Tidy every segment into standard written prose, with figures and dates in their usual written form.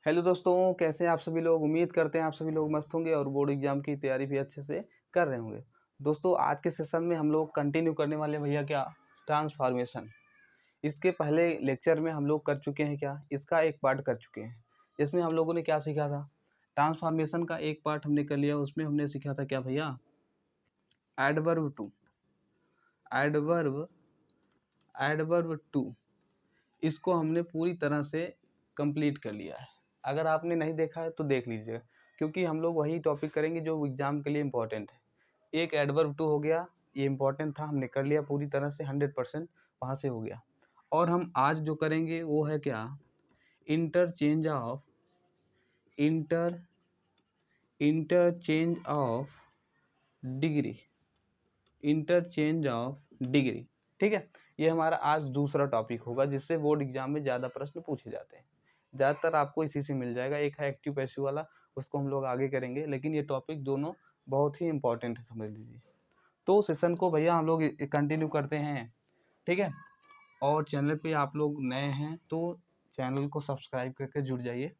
Hello दोस्तों, कैसे हैं आप सभी लोग। उम्मीद करते हैं आप सभी लोग मस्त होंगे और बोर्ड एग्जाम की तैयारी भी अच्छे से कर रहे होंगे। दोस्तों, आज के सेशन में हम लोग कंटिन्यू करने वाले हैं भैया क्या, ट्रांसफॉर्मेशन। इसके पहले लेक्चर में हम लोग कर चुके हैं क्या, इसका एक पार्ट कर चुके हैं। इसमें हम लोगों ने क्या सीखा था, ट्रांसफॉर्मेशन का एक पार्ट हमने कर लिया। उसमें हमने सीखा था क्या भैया, adverb two, adverb adverb two, इसको हमने पूरी तरह से कंप्लीट कर लिया है। अगर आपने नहीं देखा है तो देख लीजिए, क्योंकि हम लोग वही टॉपिक करेंगे जो एग्जाम के लिए इम्पोर्टेंट है। एक एडवर्ब टू हो गया, ये इम्पोर्टेंट था, हमने कर लिया पूरी तरह से 100%, वहाँ से हो गया। और हम आज जो करेंगे वो है क्या, interchange of interchange of degree, interchange of degree. ठीक है, ये हमारा आज दूसरा टॉपिक होगा जिससे बोर्ड एग्जाम में ज़्यादा प्रश्न पूछे जाते हैं। ज़्यादातर आपको इसी से मिल जाएगा। एक है एक्टिव पैसिव वाला, उसको हम लोग आगे करेंगे, लेकिन ये टॉपिक दोनों बहुत ही इंपॉर्टेंट है, समझ लीजिए। तो सेशन को भैया हम लोग कंटिन्यू करते हैं, ठीक है। और चैनल पे आप लोग नए हैं तो चैनल को सब्सक्राइब करके जुड़ जाइए,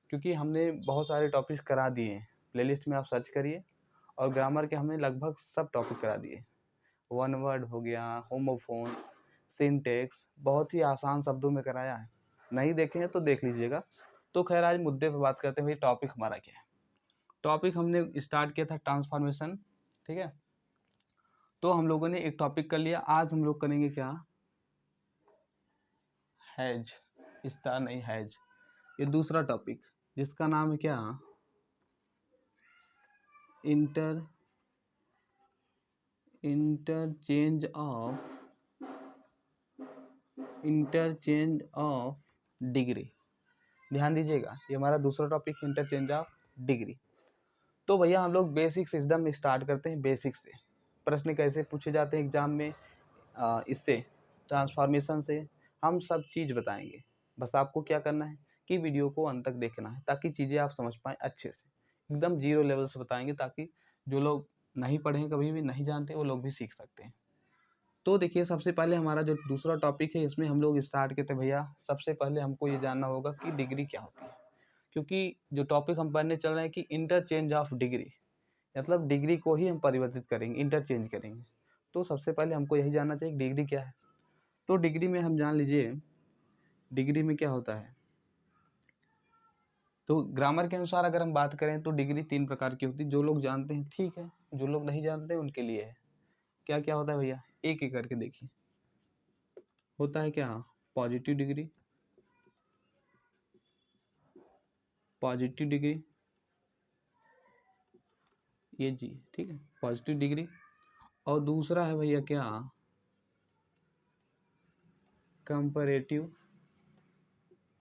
क्योंकि हमने बहुत सारे टॉपिक्स करा दिए हैं। प्लेलिस्ट में आप सर्च करिए, और ग्रामर के हमने लगभग सब टॉपिक करा दिए। वन वर्ड हो गया, होमोफोन्स, सिंटेक्स, बहुत ही आसान शब्दों में कराया है। नहीं देखे हैं तो देख लीजिएगा। तो खैर, आज मुद्दे पे बात करते हैं भाई, टॉपिक हमारा क्या है। टॉपिक हमने स्टार्ट किया था ट्रांसफॉर्मेशन, ठीक है। तो हम लोगों ने एक टॉपिक कर लिया। आज हम लोग करेंगे क्या, हैज, स्टार नहीं हैज, ये दूसरा टॉपिक जिसका नाम है क्या, इंटरचेंज ऑफ डिग्री। ध्यान दीजिएगा, ये हमारा दूसरा टॉपिक है, इंटरचेंज ऑफ डिग्री। तो भैया हम लोग बेसिक्स एकदम स्टार्ट करते हैं, बेसिक से। प्रश्न कैसे पूछे जाते हैं एग्जाम में, इससे ट्रांसफॉर्मेशन से हम सब चीज़ बताएंगे। बस आपको क्या करना है कि वीडियो को अंत तक देखना है, ताकि चीज़ें आप समझ पाएँ अच्छे से। एकदम जीरो लेवल से बताएंगे, ताकि जो लोग नहीं पढ़े हैं, कभी भी नहीं जानते, वो लोग भी सीख सकते हैं। तो देखिए, सबसे पहले हमारा जो दूसरा टॉपिक है, इसमें हम लोग स्टार्ट करते हैं भैया। सबसे पहले हमको ये जानना होगा कि डिग्री क्या होती है, क्योंकि जो टॉपिक हम पढ़ने चल रहे हैं कि इंटरचेंज ऑफ डिग्री, मतलब डिग्री को ही हम परिवर्तित करेंगे, इंटरचेंज करेंगे। तो सबसे पहले हमको यही जानना चाहिए डिग्री क्या है। तो डिग्री में हम जान लीजिए, डिग्री में क्या होता है। तो ग्रामर के अनुसार अगर हम बात करें तो डिग्री 3 प्रकार की होती है। जो लोग जानते हैं ठीक है, जो लोग नहीं जानते उनके लिए है। क्या क्या होता है भैया, एक एक करके देखिए। होता है क्या, पॉजिटिव डिग्री, पॉजिटिव डिग्री, ये जी, ठीक है, पॉजिटिव डिग्री। और दूसरा है भैया क्या, कंपैरेटिव,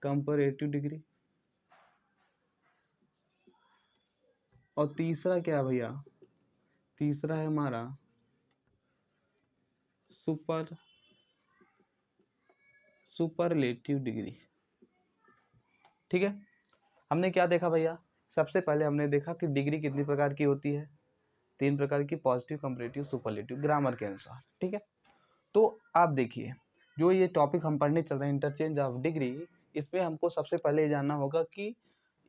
कंपैरेटिव डिग्री। और तीसरा क्या है भैया, तीसरा है हमारा सुपरलेटिव डिग्री। ठीक है, हमने क्या देखा भैया, सबसे पहले हमने देखा कि डिग्री कितनी प्रकार की होती है, 3 प्रकार की, पॉजिटिव, कंपैरेटिव, सुपरलेटिव, ग्रामर के अनुसार। ठीक है, तो आप देखिए, जो ये टॉपिक हम पढ़ने चल रहे हैं, इंटरचेंज ऑफ डिग्री, इसमें हमको सबसे पहले ये जानना होगा कि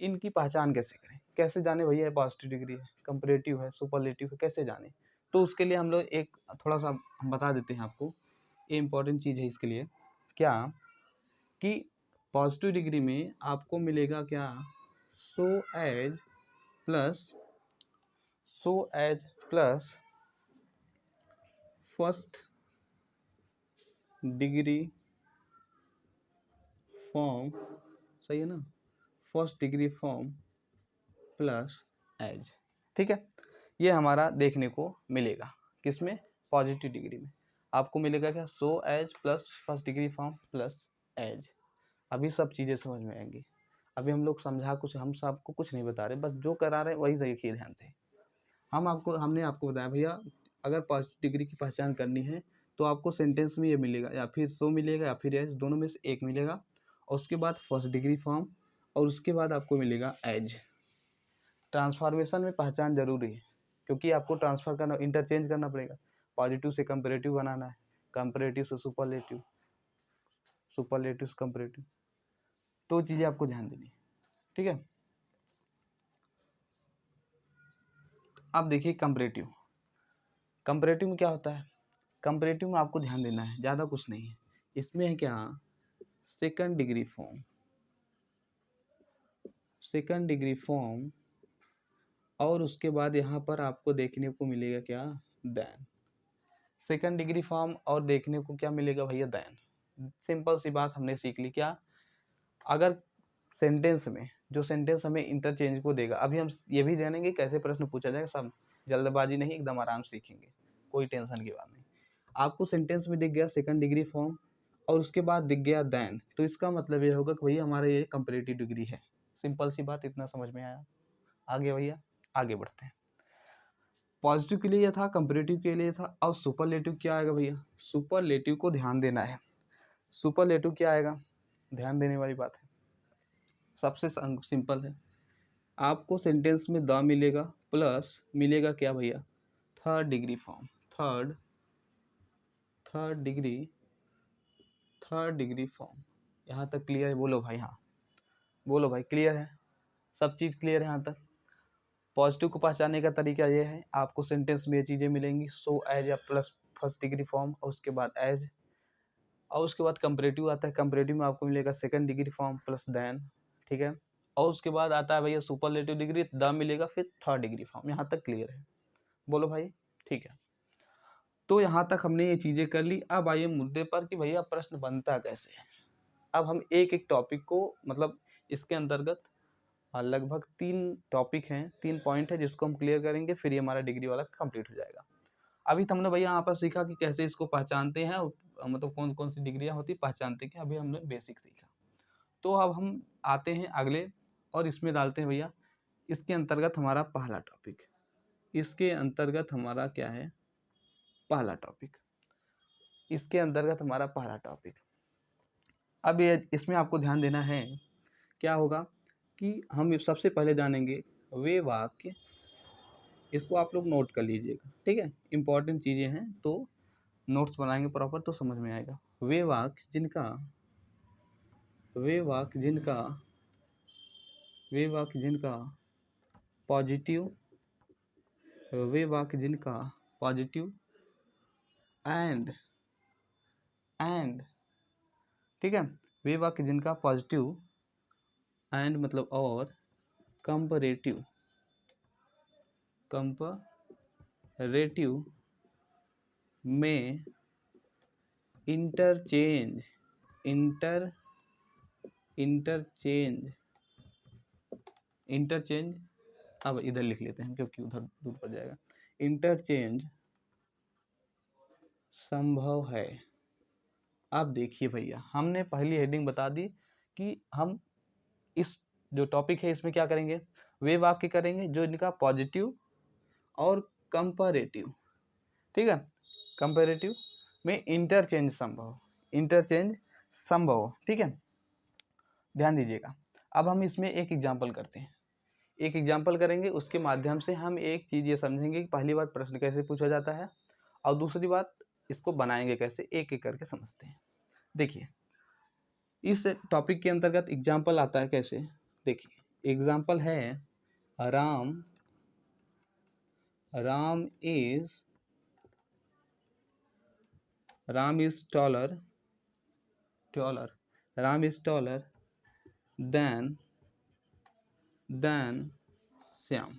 इनकी पहचान कैसे करें। कैसे जाने भैया, पॉजिटिव डिग्री है, कंपैरेटिव है, सुपरलेटिव है, कैसे जाने। तो उसके लिए हम लोग एक थोड़ा सा हम बता देते हैं आपको, ये इंपॉर्टेंट चीज़ है इसके लिए। क्या कि पॉजिटिव डिग्री में आपको मिलेगा क्या, so as plus first degree form, सही है ना, first degree form plus as. ठीक है, ये हमारा देखने को मिलेगा किसमें, पॉजिटिव डिग्री में। आपको मिलेगा क्या, so as plus first degree form plus as. अभी सब चीज़ें समझ में आएंगी। अभी हम लोग हम सबको कुछ नहीं बता रहे, बस जो करा रहे हैं वही देखिए ध्यान से। हमने आपको बताया भैया, अगर पॉजिटिव डिग्री की पहचान करनी है तो आपको सेंटेंस में ये मिलेगा, या फिर सो मिलेगा या फिर एज, दोनों में से एक मिलेगा। और उसके बाद फर्स्ट डिग्री फॉर्म, और उसके बाद आपको मिलेगा एज। ट्रांसफॉर्मेशन में पहचान जरूरी है, क्योंकि आपको ट्रांसफ़र करना, इंटरचेंज करना पड़ेगा। पॉजिटिव से कंपैरेटिव बनाना है, कंपैरेटिव से सुपरलेटिव, सुपरलेटिव से कंपैरेटिव। तो चीज़ें आपको ध्यान देनी है। ठीक है। अब देखिए कंपैरेटिव। कंपैरेटिव में क्या होता है? कंपैरेटिव में आपको ध्यान देना है, ज़्यादा कुछ नहीं है। इसमें है क्या, second degree form, second degree form, और उसके बाद यहाँ पर आपको देखने को मिलेगा क्या, देन। सेकंड डिग्री फॉर्म और देखने को क्या मिलेगा भैया, देन। सिंपल सी बात हमने सीख ली क्या, अगर सेंटेंस में जो सेंटेंस हमें इंटरचेंज को देगा, अभी हम ये भी जानेंगे कैसे प्रश्न पूछा जाएगा, सब जल्दबाजी नहीं, एकदम आराम से सीखेंगे, कोई टेंशन की बात नहीं। आपको सेंटेंस में दिख गया सेकंड डिग्री फॉर्म और उसके बाद दिख गया देन, तो इसका मतलब ये होगा कि भैया हमारा ये कंपैरेटिव डिग्री है। सिंपल सी बात, इतना समझ में आया? आगे भैया आगे बढ़ते हैं। पॉजिटिव के लिए ये था, कंपैरेटिव के लिए था, और सुपरलेटिव क्या आएगा भैया? सुपरलेटिव को ध्यान देना है। सुपरलेटिव क्या आएगा, ध्यान देने वाली बात है। सबसे सिंपल है, आपको सेंटेंस में द मिलेगा प्लस मिलेगा क्या भैया, third degree form, third degree form. यहाँ तक क्लियर है? बोलो भाई, हाँ बोलो भाई, क्लियर है? सब चीज़ क्लियर है यहाँ तक? पॉजिटिव को पहचानने का तरीका ये है, आपको सेंटेंस में ये चीज़ें मिलेंगी, सो एज या प्लस फर्स्ट डिग्री फॉर्म, और उसके बाद एज, और उसके बाद कंपैरेटिव आता है। कंपैरेटिव में आपको मिलेगा second degree form plus than, ठीक है। और उसके बाद आता है भैया सुपरलेटिव डिग्री, द मिलेगा, फिर थर्ड डिग्री फॉर्म। यहाँ तक क्लियर है? बोलो भाई, ठीक है। तो यहाँ तक हमने ये चीज़ें कर ली। अब आइए मुद्दे पर कि भैया प्रश्न बनता कैसे है। अब हम एक एक टॉपिक को, मतलब इसके अंतर्गत लगभग 3 टॉपिक हैं, 3 पॉइंट है जिसको हम क्लियर करेंगे, फिर ये हमारा डिग्री वाला कंप्लीट हो जाएगा। अभी तो हमने भैया यहाँ पर सीखा कि कैसे इसको पहचानते हैं, मतलब कौन कौन सी डिग्रियाँ होती पहचानते हैं, अभी हमने बेसिक सीखा। तो अब हम आते हैं अगले, और इसमें डालते हैं भैया, इसके अंतर्गत हमारा पहला टॉपिक, इसके अंतर्गत हमारा क्या है, पहला टॉपिक, इसके अंतर्गत हमारा पहला टॉपिक। अब ये इसमें आपको ध्यान देना है, क्या होगा कि हम सबसे पहले जानेंगे वे वाक्य, इसको आप लोग नोट कर लीजिएगा, ठीक है, इंपॉर्टेंट चीज़ें हैं, तो नोट्स बनाएंगे प्रॉपर तो समझ में आएगा। वे वाक्य जिनका पॉजिटिव, वे वाक्य जिनका पॉजिटिव एंड, ठीक है, वे वाक्य जिनका पॉजिटिव एंड मतलब और कंपैरेटिव में इंटरचेंज अब इधर लिख लेते हैं क्योंकि उधर दूर पड़ जाएगा। इंटरचेंज संभव है। अब देखिए भैया, हमने पहली हेडिंग बता दी कि हम इस जो टॉपिक है इसमें क्या करेंगे, वे वाक्य करेंगे जो इनका पॉजिटिव और कंपैरेटिव, ठीक है, कंपैरेटिव में इंटरचेंज संभव, ठीक है, ध्यान दीजिएगा। अब हम इसमें एक एग्जाम्पल करते हैं, एक एग्जाम्पल करेंगे, उसके माध्यम से हम एक चीज़ ये समझेंगे कि पहली बार प्रश्न कैसे पूछा जाता है, और दूसरी बात इसको बनाएंगे कैसे, एक एक करके समझते हैं। देखिए इस टॉपिक के अंतर्गत एग्जाम्पल आता है कैसे, देखिए एग्जाम्पल है, Ram is taller than Shyam.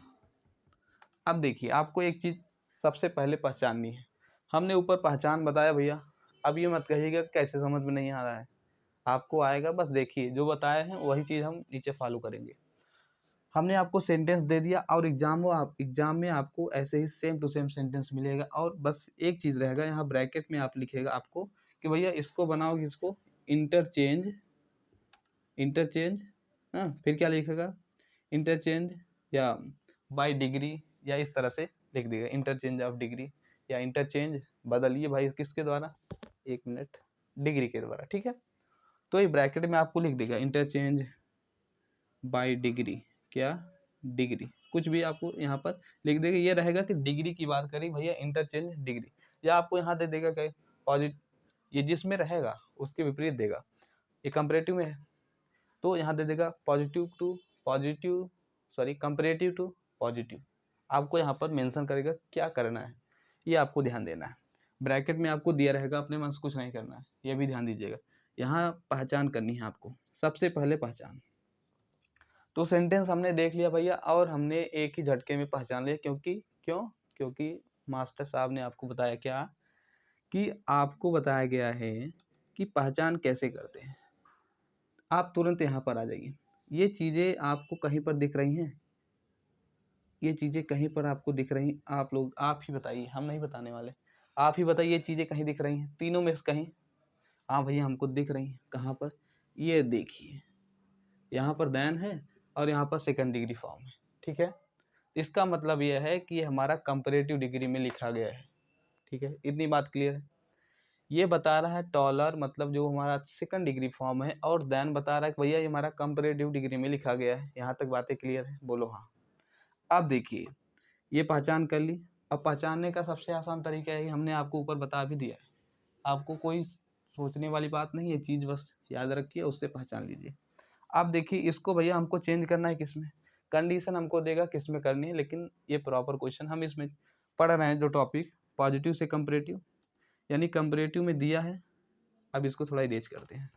अब देखिए आपको एक चीज़ सबसे पहले पहचाननी है, हमने ऊपर पहचान बताया भैया, अब ये मत कहिएगा कैसे समझ में नहीं आ रहा है, आपको आएगा, बस देखिए जो बताए हैं वही चीज़ हम नीचे फॉलो करेंगे। हमने आपको सेंटेंस दे दिया और एग्जाम में आपको ऐसे ही सेम टू सेम सेंटेंस मिलेगा, और बस एक चीज़ रहेगा, यहाँ ब्रैकेट में आप लिखेगा आपको कि भैया इसको बनाओ, इसको इंटरचेंज, हाँ, फिर क्या लिखेगा, इंटरचेंज या बाय डिग्री, या इस तरह से लिख देगा इंटरचेंज ऑफ डिग्री, या इंटरचेंज बदलिए भाई किसके द्वारा, 1 मिनट, डिग्री के द्वारा, ठीक है। तो ये ब्रैकेट में आपको लिख देगा इंटरचेंज बाय डिग्री, क्या डिग्री, कुछ भी आपको यहाँ पर लिख देगा, ये रहेगा कि डिग्री की बात करी भैया, इंटरचेंज डिग्री, या आपको यहाँ दे देगा क्या पॉजिटिव, ये जिसमें रहेगा उसके विपरीत देगा, ये कंपैरेटिव में है तो यहाँ दे देगा positive to comparative to positive, आपको यहाँ पर मेंशन करेगा क्या करना है, ये आपको ध्यान देना है। ब्रैकेट में आपको दिया रहेगा, अपने मन से कुछ नहीं करना है, ये भी ध्यान दीजिएगा। यहाँ पहचान करनी है आपको, सबसे पहले पहचान। तो सेंटेंस हमने देख लिया भैया, और हमने एक ही झटके में पहचान लिया, क्योंकि मास्टर साहब ने आपको बताया क्या, कि आपको बताया गया है कि पहचान कैसे करते हैं। आप तुरंत यहाँ पर आ जाइए। ये चीज़ें आपको कहीं पर दिख रही हैं, ये चीज़ें कहीं पर आपको दिख रही हैं, आप लोग आप ही बताइए, हम नहीं बताने वाले, आप ही बताइए ये चीज़ें कहीं दिख रही हैं, तीनों में से कहीं। हाँ भैया हमको दिख रही हैं, कहाँ पर, ये देखिए यहाँ पर देन है और यहाँ पर सेकंड डिग्री फॉर्म है, ठीक है। इसका मतलब यह है कि ये हमारा कंपैरेटिव डिग्री में लिखा गया है, ठीक है, इतनी बात क्लियर है। ये बता रहा है टॉलर मतलब जो हमारा सेकंड डिग्री फॉर्म है, और देन बता रहा है कि भैया ये हमारा कंपैरेटिव डिग्री में लिखा गया है। यहाँ तक बातें क्लियर है, बोलो हाँ। अब देखिए ये पहचान कर ली। अब पहचानने का सबसे आसान तरीका है, हमने आपको ऊपर बता भी दिया है, आपको कोई सोचने वाली बात नहीं है, चीज़ बस याद रखिए, उससे पहचान लीजिए। अब देखिए इसको भैया हमको चेंज करना है किसमें, कंडीशन हमको देगा किसमें करनी है, लेकिन ये प्रॉपर क्वेश्चन हम इसमें पढ़ रहे हैं जो टॉपिक पॉजिटिव से कंपैरेटिव, यानी कंपैरेटिव में दिया है। अब इसको थोड़ा इरेज करते हैं,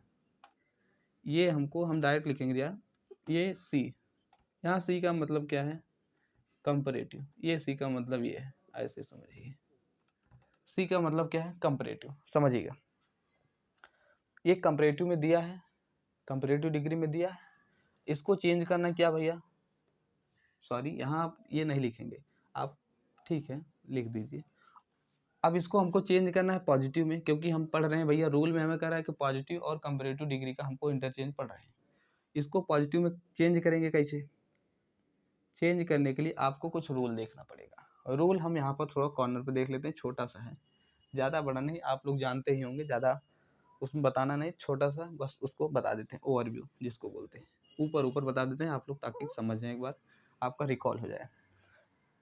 ये हमको हम डायरेक्ट लिखेंगे यार, ये सी, यहाँ सी का मतलब क्या है, कंपैरेटिव, ये सी का मतलब ये है, ऐसे समझिए, सी का मतलब क्या है, कंपैरेटिव, समझिएगा। ये कंपैरेटिव में दिया है, कंपैरेटिव डिग्री में दिया है, इसको चेंज करना क्या भैया, सॉरी यहाँ आप ये नहीं लिखेंगे आप, ठीक है लिख दीजिए। अब इसको हमको चेंज करना है पॉजिटिव में, क्योंकि हम पढ़ रहे हैं भैया, रूल में हमें कह रहा है कि पॉजिटिव और कंपैरेटिव डिग्री का हमको इंटरचेंज पढ़ रहे हैं। इसको पॉजिटिव में चेंज करेंगे कैसे, चेंज करने के लिए आपको कुछ रूल देखना पड़ेगा। रूल हम यहाँ पर थोड़ा कॉर्नर पे देख लेते हैं, छोटा सा है, ज़्यादा बड़ा नहीं, आप लोग जानते ही होंगे, ज़्यादा उसमें बताना नहीं, छोटा सा बस उसको बता देते हैं, ओवरव्यू जिसको बोलते हैं, ऊपर ऊपर बता देते हैं आप लोग, ताकि समझ जाएं, एक बार आपका रिकॉल हो जाए।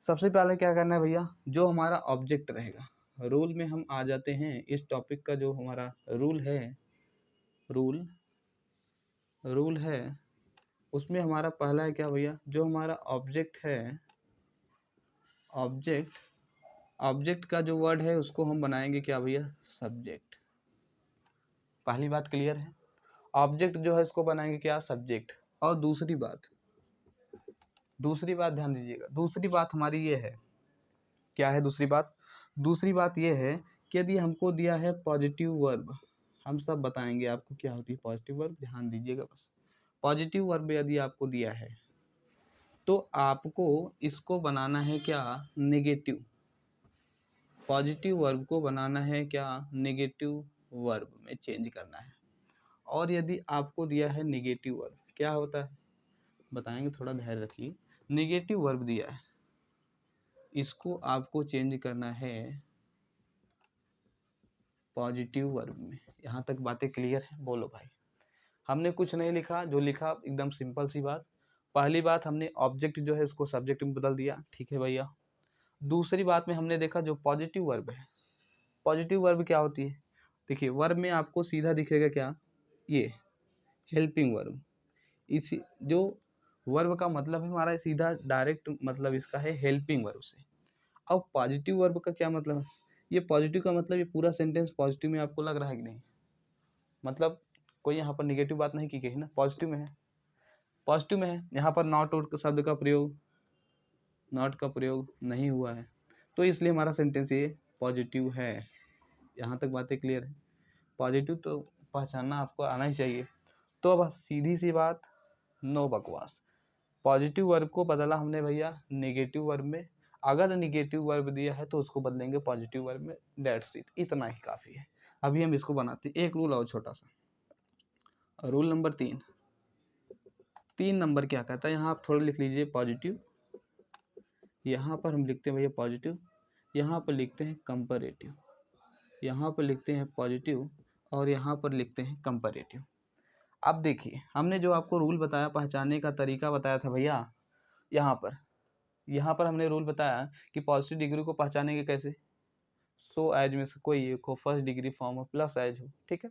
सबसे पहले क्या करना है भैया, जो हमारा ऑब्जेक्ट रहेगा, रूल में हम आ जाते हैं, इस टॉपिक का जो हमारा रूल है, रूल है उसमें हमारा पहला है क्या भैया, जो हमारा ऑब्जेक्ट है, ऑब्जेक्ट का जो वर्ड है उसको हम बनाएंगे क्या भैया, सब्जेक्ट। पहली बात क्लियर है, ऑब्जेक्ट जो है इसको बनाएंगे क्या, सब्जेक्ट। और दूसरी बात ध्यान दीजिएगा, दूसरी बात हमारी ये है, क्या है दूसरी बात, दूसरी बात ये है कि यदि हमको दिया है पॉजिटिव वर्ब, हम सब बताएंगे आपको क्या होती है पॉजिटिव वर्ब, ध्यान दीजिएगा बस। पॉजिटिव वर्ब यदि आपको दिया है तो आपको इसको बनाना है क्या, नेगेटिव। पॉजिटिव वर्ब को बनाना है क्या, नेगेटिव वर्ब में चेंज करना है। और यदि आपको दिया है नेगेटिव वर्ब, क्या होता है बताएंगे, थोड़ा धैर्य रखिए। नेगेटिव वर्ब दिया है, इसको आपको चेंज करना है पॉजिटिव वर्ब में। यहाँ तक बातें क्लियर है, बोलो भाई। हमने कुछ नहीं लिखा, जो लिखा एकदम सिंपल सी बात। पहली बात हमने ऑब्जेक्ट जो है इसको सब्जेक्ट में बदल दिया, ठीक है भैया। दूसरी बात में हमने देखा जो पॉजिटिव वर्ब है, पॉजिटिव वर्ब क्या होती है, देखिए वर्ब में आपको सीधा दिखेगा क्या, ये हेल्पिंग वर्ब। इसी जो वर्ब का मतलब है हमारा सीधा डायरेक्ट मतलब इसका है हेल्पिंग वर्ब से। अब पॉजिटिव वर्ब का क्या मतलब है, ये पॉजिटिव का मतलब ये पूरा सेंटेंस पॉजिटिव में आपको लग रहा है कि नहीं, मतलब कोई यहाँ पर निगेटिव बात नहीं की गई ना, पॉजिटिव में है, पॉजिटिव में है। यहाँ पर नॉट आउट शब्द का प्रयोग, नॉट का प्रयोग नहीं हुआ है, तो इसलिए हमारा सेंटेंस ये पॉजिटिव है। यहाँ तक बातें क्लियर है, पॉजिटिव तो पहचानना आपको आना ही चाहिए। तो अब सीधी सी बात, नो बकवास, पॉजिटिव वर्ब को बदला हमने भैया नेगेटिव वर्ब में। अगर नेगेटिव वर्ब दिया है तो उसको बदलेंगे पॉजिटिव वर्ब में, दैट्स इट, इतना ही काफ़ी है। अभी हम इसको बनाते हैं, एक रूल और छोटा सा, रूल नंबर 3 नंबर क्या कहता है, यहाँ आप थोड़ा लिख लीजिए पॉजिटिव, यहाँ पर हम लिखते हैं भैया पॉजिटिव, यहाँ पर लिखते हैं कंपैरेटिव, यहाँ पर लिखते हैं पॉजिटिव, और यहाँ पर लिखते हैं कंपैरेटिव। अब देखिए हमने जो आपको रूल बताया, पहचानने का तरीका बताया था भैया, यहाँ पर हमने रूल बताया कि पॉजिटिव डिग्री को पहचानेंगे कैसे, सो एज में से कोई एक हो, फर्स्ट डिग्री फॉर्म हो, प्लस एज हो, ठीक है।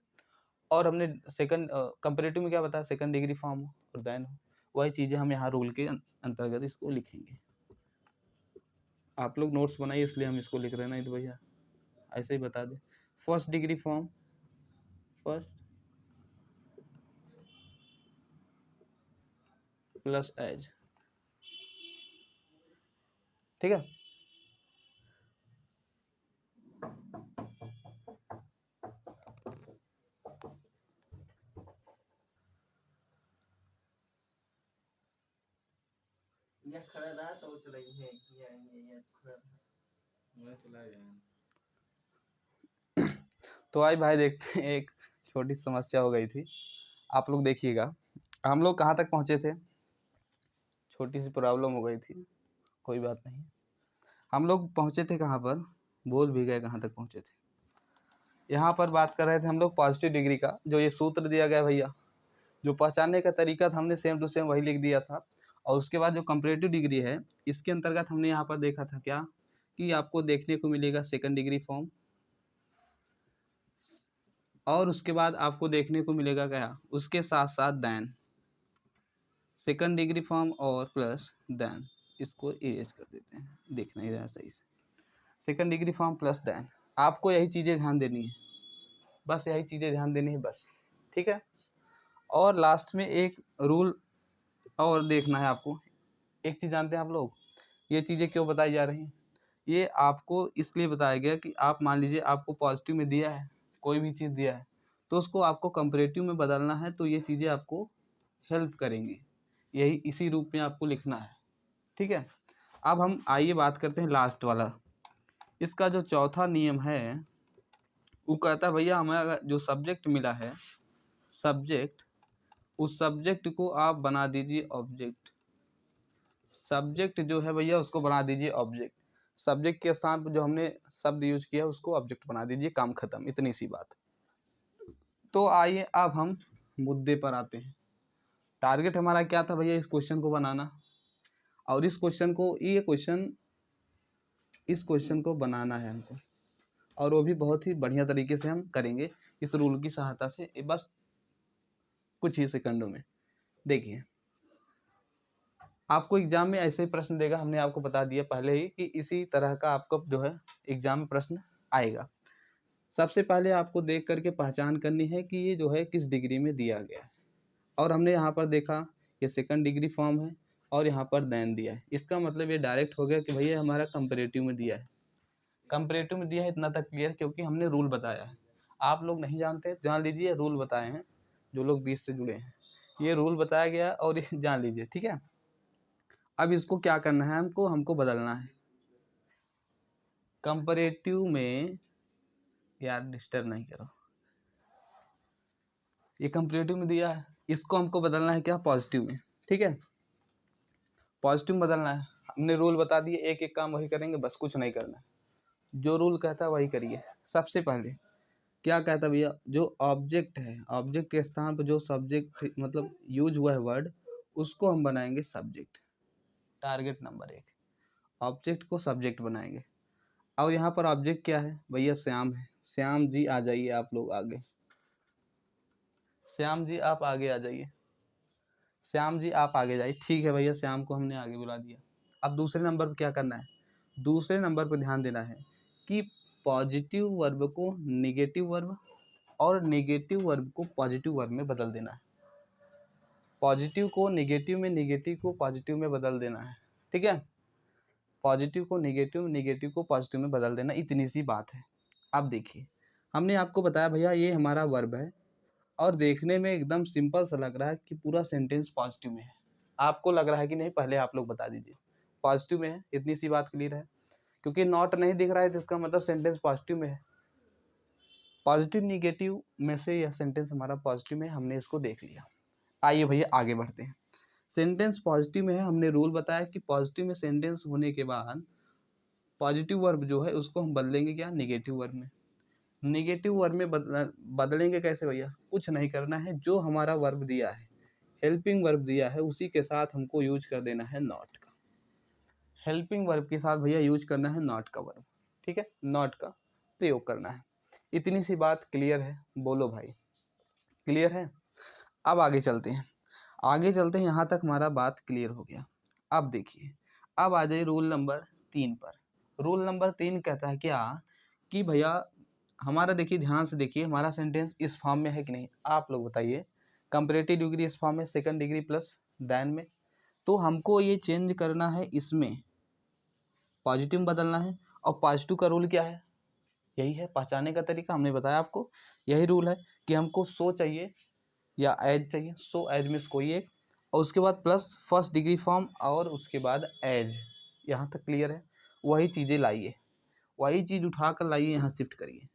और हमने सेकंड कंपैरेटिव में क्या बताया, सेकंड डिग्री फॉर्म हो और देन हो। वही चीज़ें हम यहाँ रूल के अंतर्गत इसको लिखेंगे। आप लोग नोट्स बनाइए इसलिए हम इसको लिख रहे हैं, नहीं तो भैया ऐसे ही बता दें। First degree form, first plus as, ठीक है। या खड़ा रहा तो वो चला है या खड़ा मैं चला जाए। तो आई भाई देखते हैं, एक छोटी समस्या हो गई थी, आप लोग देखिएगा। हम लोग कहाँ तक पहुँचे थे, छोटी सी प्रॉब्लम हो गई थी, कोई बात नहीं। हम लोग पहुँचे थे कहाँ पर, बोल भी गए कहाँ तक पहुँचे थे। यहाँ पर बात कर रहे थे हम लोग पॉजिटिव डिग्री का, जो ये सूत्र दिया गया भैया, जो पहचानने का तरीका था हमने सेम टू सेम वही लिख दिया था। और उसके बाद जो कंपैरेटिव डिग्री है, इसके अंतर्गत हमने यहाँ पर देखा था क्या, कि आपको देखने को मिलेगा सेकंड डिग्री फॉर्म, और उसके बाद आपको देखने को मिलेगा क्या, उसके साथ साथ दैन, सेकंड डिग्री फॉर्म और प्लस दैन। इसको इरेज कर देते हैं, देखना ही रहा सही से, second degree form plus than. आपको यही चीज़ें ध्यान देनी है, बस यही चीज़ें ध्यान देनी है बस, ठीक है। और लास्ट में एक रूल और देखना है आपको। एक चीज़ जानते हैं आप लोग, ये चीज़ें क्यों बताई जा रही हैं, ये आपको इसलिए बताया गया कि आप मान लीजिए आपको पॉजिटिव में दिया है, कोई भी चीज़ दिया है, तो उसको आपको कंपैरेटिव में बदलना है, तो ये चीज़ें आपको हेल्प करेंगी, यही इसी रूप में आपको लिखना है, ठीक है। अब हम आइए बात करते हैं लास्ट वाला। इसका जो चौथा नियम है, वो कहता है भैया हमें अगर जो सब्जेक्ट मिला है, सब्जेक्ट, उस सब्जेक्ट को आप बना दीजिए ऑब्जेक्ट। सब्जेक्ट जो है भैया उसको बना दीजिए ऑब्जेक्ट, सब्जेक्ट के साथ जो हमने शब्द यूज किया उसको ऑब्जेक्ट बना दीजिए, काम खत्म, इतनी सी बात। तो आइए अब हम मुद्दे पर आते हैं। टारगेट हमारा क्या था भैया, इस क्वेश्चन को बनाना, और इस क्वेश्चन को बनाना है हमको, और वो भी बहुत ही बढ़िया तरीके से हम करेंगे इस रूल की सहायता से, बस कुछ ही सेकंडों में। देखिए आपको एग्जाम में ऐसे ही प्रश्न देगा, हमने आपको बता दिया पहले ही कि इसी तरह का आपको जो है एग्जाम में प्रश्न आएगा। सबसे पहले आपको देख करके पहचान करनी है कि ये जो है किस डिग्री में दिया गया है, और हमने यहाँ पर देखा ये सेकंड डिग्री फॉर्म है और यहाँ पर दैन दिया है, इसका मतलब ये डायरेक्ट हो गया कि भैया हमारा कंपैरेटिव में दिया है। कंपैरेटिव में दिया है इतना तक क्लियर, क्योंकि हमने रूल बताया है। आप लोग नहीं जानते, जान लीजिए रूल बताए हैं, जो लोग 20 से जुड़े हैं, ये रूल बताया गया और ये जान लीजिए, ठीक है। अब इसको क्या करना है, हमको बदलना है कंपैरेटिव में। यार डिस्टर्ब नहीं करो, ये कंपैरेटिव में दिया है, इसको हमको बदलना है क्या, पॉजिटिव में, ठीक है। पॉजिटिव में बदलना है, हमने रूल बता दिए, एक एक काम वही करेंगे, बस कुछ नहीं करना है, जो रूल कहता है वही करिए। सबसे पहले क्या कहता है भैया, जो ऑब्जेक्ट है, ऑब्जेक्ट के स्थान पर जो सब्जेक्ट मतलब यूज हुआ है वर्ड, उसको हम बनाएंगे सब्जेक्ट। टारगेट नंबर 1, ऑब्जेक्ट को सब्जेक्ट बनाएंगे। और यहाँ पर ऑब्जेक्ट क्या है भैया, श्याम है। श्याम जी आ जाइए, आप लोग आगे, श्याम जी आप आगे आ जाइए, श्याम जी आप आगे जाइए, ठीक है भैया, श्याम को हमने आगे बुला दिया। अब दूसरे नंबर पर क्या करना है, दूसरे नंबर पर ध्यान देना है कि पॉजिटिव वर्ब को निगेटिव वर्ब और नेगेटिव वर्ब को पॉजिटिव वर्ब में बदल देना है। पॉजिटिव को निगेटिव में, निगेटिव को पॉजिटिव में बदल देना है, ठीक है। पॉजिटिव को निगेटिव, निगेटिव को पॉजिटिव में बदल देना, इतनी सी बात है। अब देखिए हमने आपको बताया भैया ये हमारा वर्ब है, और देखने में एकदम सिंपल सा लग रहा है कि पूरा सेंटेंस पॉजिटिव में है। आपको लग रहा है कि नहीं, पहले आप लोग बता दीजिए। पॉजिटिव में है, इतनी सी बात क्लियर है, क्योंकि नॉट नहीं दिख रहा है तो इसका मतलब सेंटेंस पॉजिटिव में है। पॉजिटिव निगेटिव में से यह सेंटेंस हमारा पॉजिटिव में है, हमने इसको देख लिया। आइए भैया आगे बढ़ते हैं। सेंटेंस पॉजिटिव में है, हमने रूल बताया कि पॉजिटिव में सेंटेंस होने के बाद पॉजिटिव वर्ब जो है उसको हम बदलेंगे क्या, निगेटिव वर्ब में। निगेटिव वर्ब में बदलेंगे कैसे भैया, कुछ नहीं करना है, जो हमारा वर्ब दिया है, हेल्पिंग वर्ब दिया है, उसी के साथ हमको यूज कर देना है नॉट का। हेल्पिंग वर्ब के साथ भैया यूज करना है नॉट का वर्ब, ठीक है, नॉट का प्रयोग करना है। इतनी सी बात क्लियर है, बोलो भाई क्लियर है। अब आगे चलते हैं। आगे चलते हैं, यहाँ तक हमारा बात क्लियर हो गया। अब देखिए, अब आ जाइए रूल नंबर 3 पर। रूल नंबर 3 कहता है क्या कि भैया हमारा देखिए, ध्यान से देखिए, हमारा सेंटेंस इस फॉर्म में है कि नहीं, आप लोग बताइए। कंपैरेटिव डिग्री इस फॉर्म में, सेकंड डिग्री प्लस देन में, तो हमको ये चेंज करना है, इसमें पॉजिटिव में बदलना है। और पॉजिटिव का रूल क्या है, यही है पहचानने का तरीका, हमने बताया आपको यही रूल है कि हमको सो चाहिए या एज चाहिए। सो एज में कोई एक, और उसके बाद प्लस फर्स्ट डिग्री फॉर्म, और उसके बाद एज। यहाँ तक क्लियर है। वही चीज़ें लाइए, वही चीज़ उठा कर लाइए, यहाँ शिफ्ट करिए।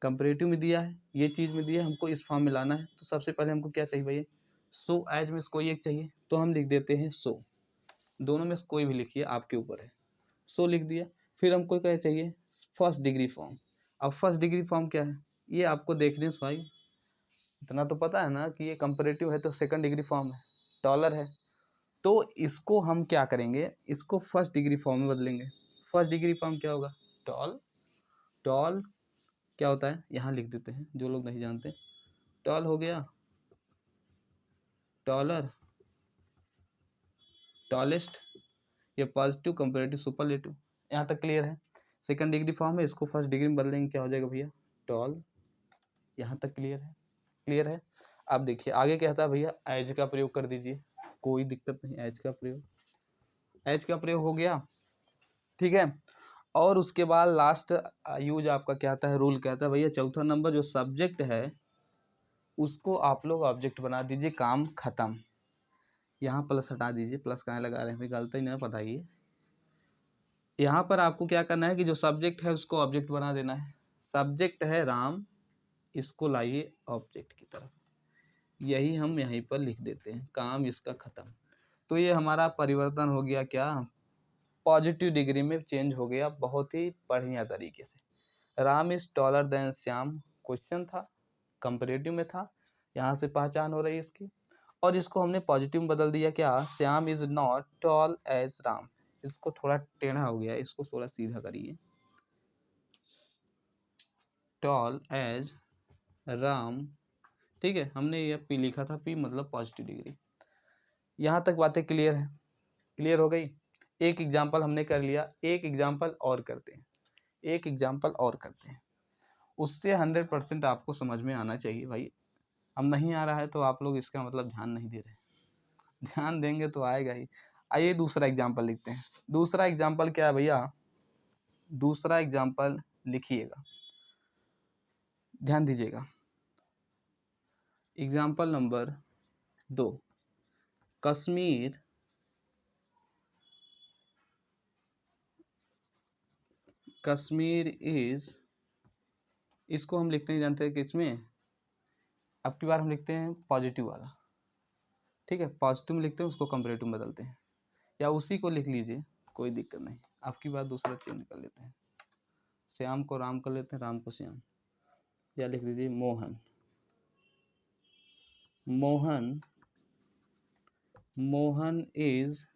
कंपैरेटिव में दिया है, ये चीज़ में दिया है, हमको इस फॉर्म में लाना है। तो सबसे पहले हमको क्या चाहिए भैया, सो एज में कोई एक चाहिए, तो हम लिख देते हैं सो। दोनों में से कोई भी लिखिए, आपके ऊपर है। सो लिख दिया। फिर हमको क्या चाहिए, फर्स्ट डिग्री फॉर्म। अब फर्स्ट डिग्री फॉर्म क्या है, ये आपको देखने से भाई इतना तो पता है ना कि ये कंपैरेटिव है, तो सेकंड डिग्री फॉर्म है, डॉलर है। तो इसको हम क्या करेंगे, इसको फर्स्ट डिग्री फॉर्म में बदलेंगे। फर्स्ट डिग्री फॉर्म क्या होगा, टॉल। टॉल क्या होता है, यहाँ लिख देते हैं जो लोग नहीं जानते। टॉल हो गया टॉलर, टॉलेस्ट, ये पॉजिटिव, कंपैरेटिव, सुपरलेटिव। यहाँ तक क्लियर है। सेकंड डिग्री फॉर्म है, इसको फर्स्ट डिग्री में बदलेंगे, क्या हो जाएगा भैया, टॉल। यहाँ तक क्लियर है, क्लियर है। अब देखिए आगे क्या था भैया, एज का प्रयोग कर दीजिए, कोई दिक्कत नहीं, एज का प्रयोग, एज का प्रयोग हो गया, ठीक है। और उसके बाद लास्ट यूज आपका क्या आता है, रूल कहता है भैया चौथा नंबर, जो सब्जेक्ट है उसको आप लोग ऑब्जेक्ट बना दीजिए, काम खत्म। यहाँ प्लस हटा दीजिए, प्लस कहाँ लगा रहे हैं, गलती नहीं बताइए। यहाँ पर आपको क्या करना है कि जो सब्जेक्ट है उसको ऑब्जेक्ट बना देना है। सब्जेक्ट है राम, इसको लाइए ऑब्जेक्ट की तरफ, यही हम यहीं पर लिख देते हैं, काम इसका खत्म। तो ये हमारा परिवर्तन हो गया क्या, पॉजिटिव डिग्री में चेंज हो गया, बहुत ही बढ़िया तरीके से। Ram is taller than Shyam, question था, कंपैरेटिव में था, यहाँ से पहचान हो रही है इसकी। और इसको हमने पॉजिटिव में बदल दिया, क्या, Shyam is not tall as Ram. इसको थोड़ा टेढ़ा हो गया, इसको थोड़ा सीधा करिए, टॉल एज राम, ठीक है। हमने ये पी लिखा था, पी मतलब पॉजिटिव डिग्री। यहाँ तक बातें क्लियर है, क्लियर हो गई। एक एग्जाम्पल हमने कर लिया, एक एग्जाम्पल और करते हैं, एक एग्जाम्पल और करते हैं, उससे 100% आपको समझ में आना चाहिए भाई। अब नहीं आ रहा है तो आप लोग इसका मतलब ध्यान नहीं दे रहे, ध्यान देंगे तो आएगा ही। आइए दूसरा एग्जाम्पल लिखते हैं। दूसरा एग्जाम्पल क्या है भैया, दूसरा एग्जाम्पल लिखिएगा, ध्यान दीजिएगा। Example number 2, Kashmir Kashmir is, इसको हम लिखते हैं, जानते हैं किसमें, अब की बार हम लिखते हैं पॉजिटिव वाला, ठीक है। पॉजिटिव में लिखते हैं, उसको कंपैरेटिव में बदलते हैं, या उसी को लिख लीजिए, कोई दिक्कत नहीं। अब की बार दूसरा चेंज कर लेते हैं, श्याम को राम कर लेते हैं, राम को श्याम, या लिख दीजिए Mohan. Mohan, Mohan is,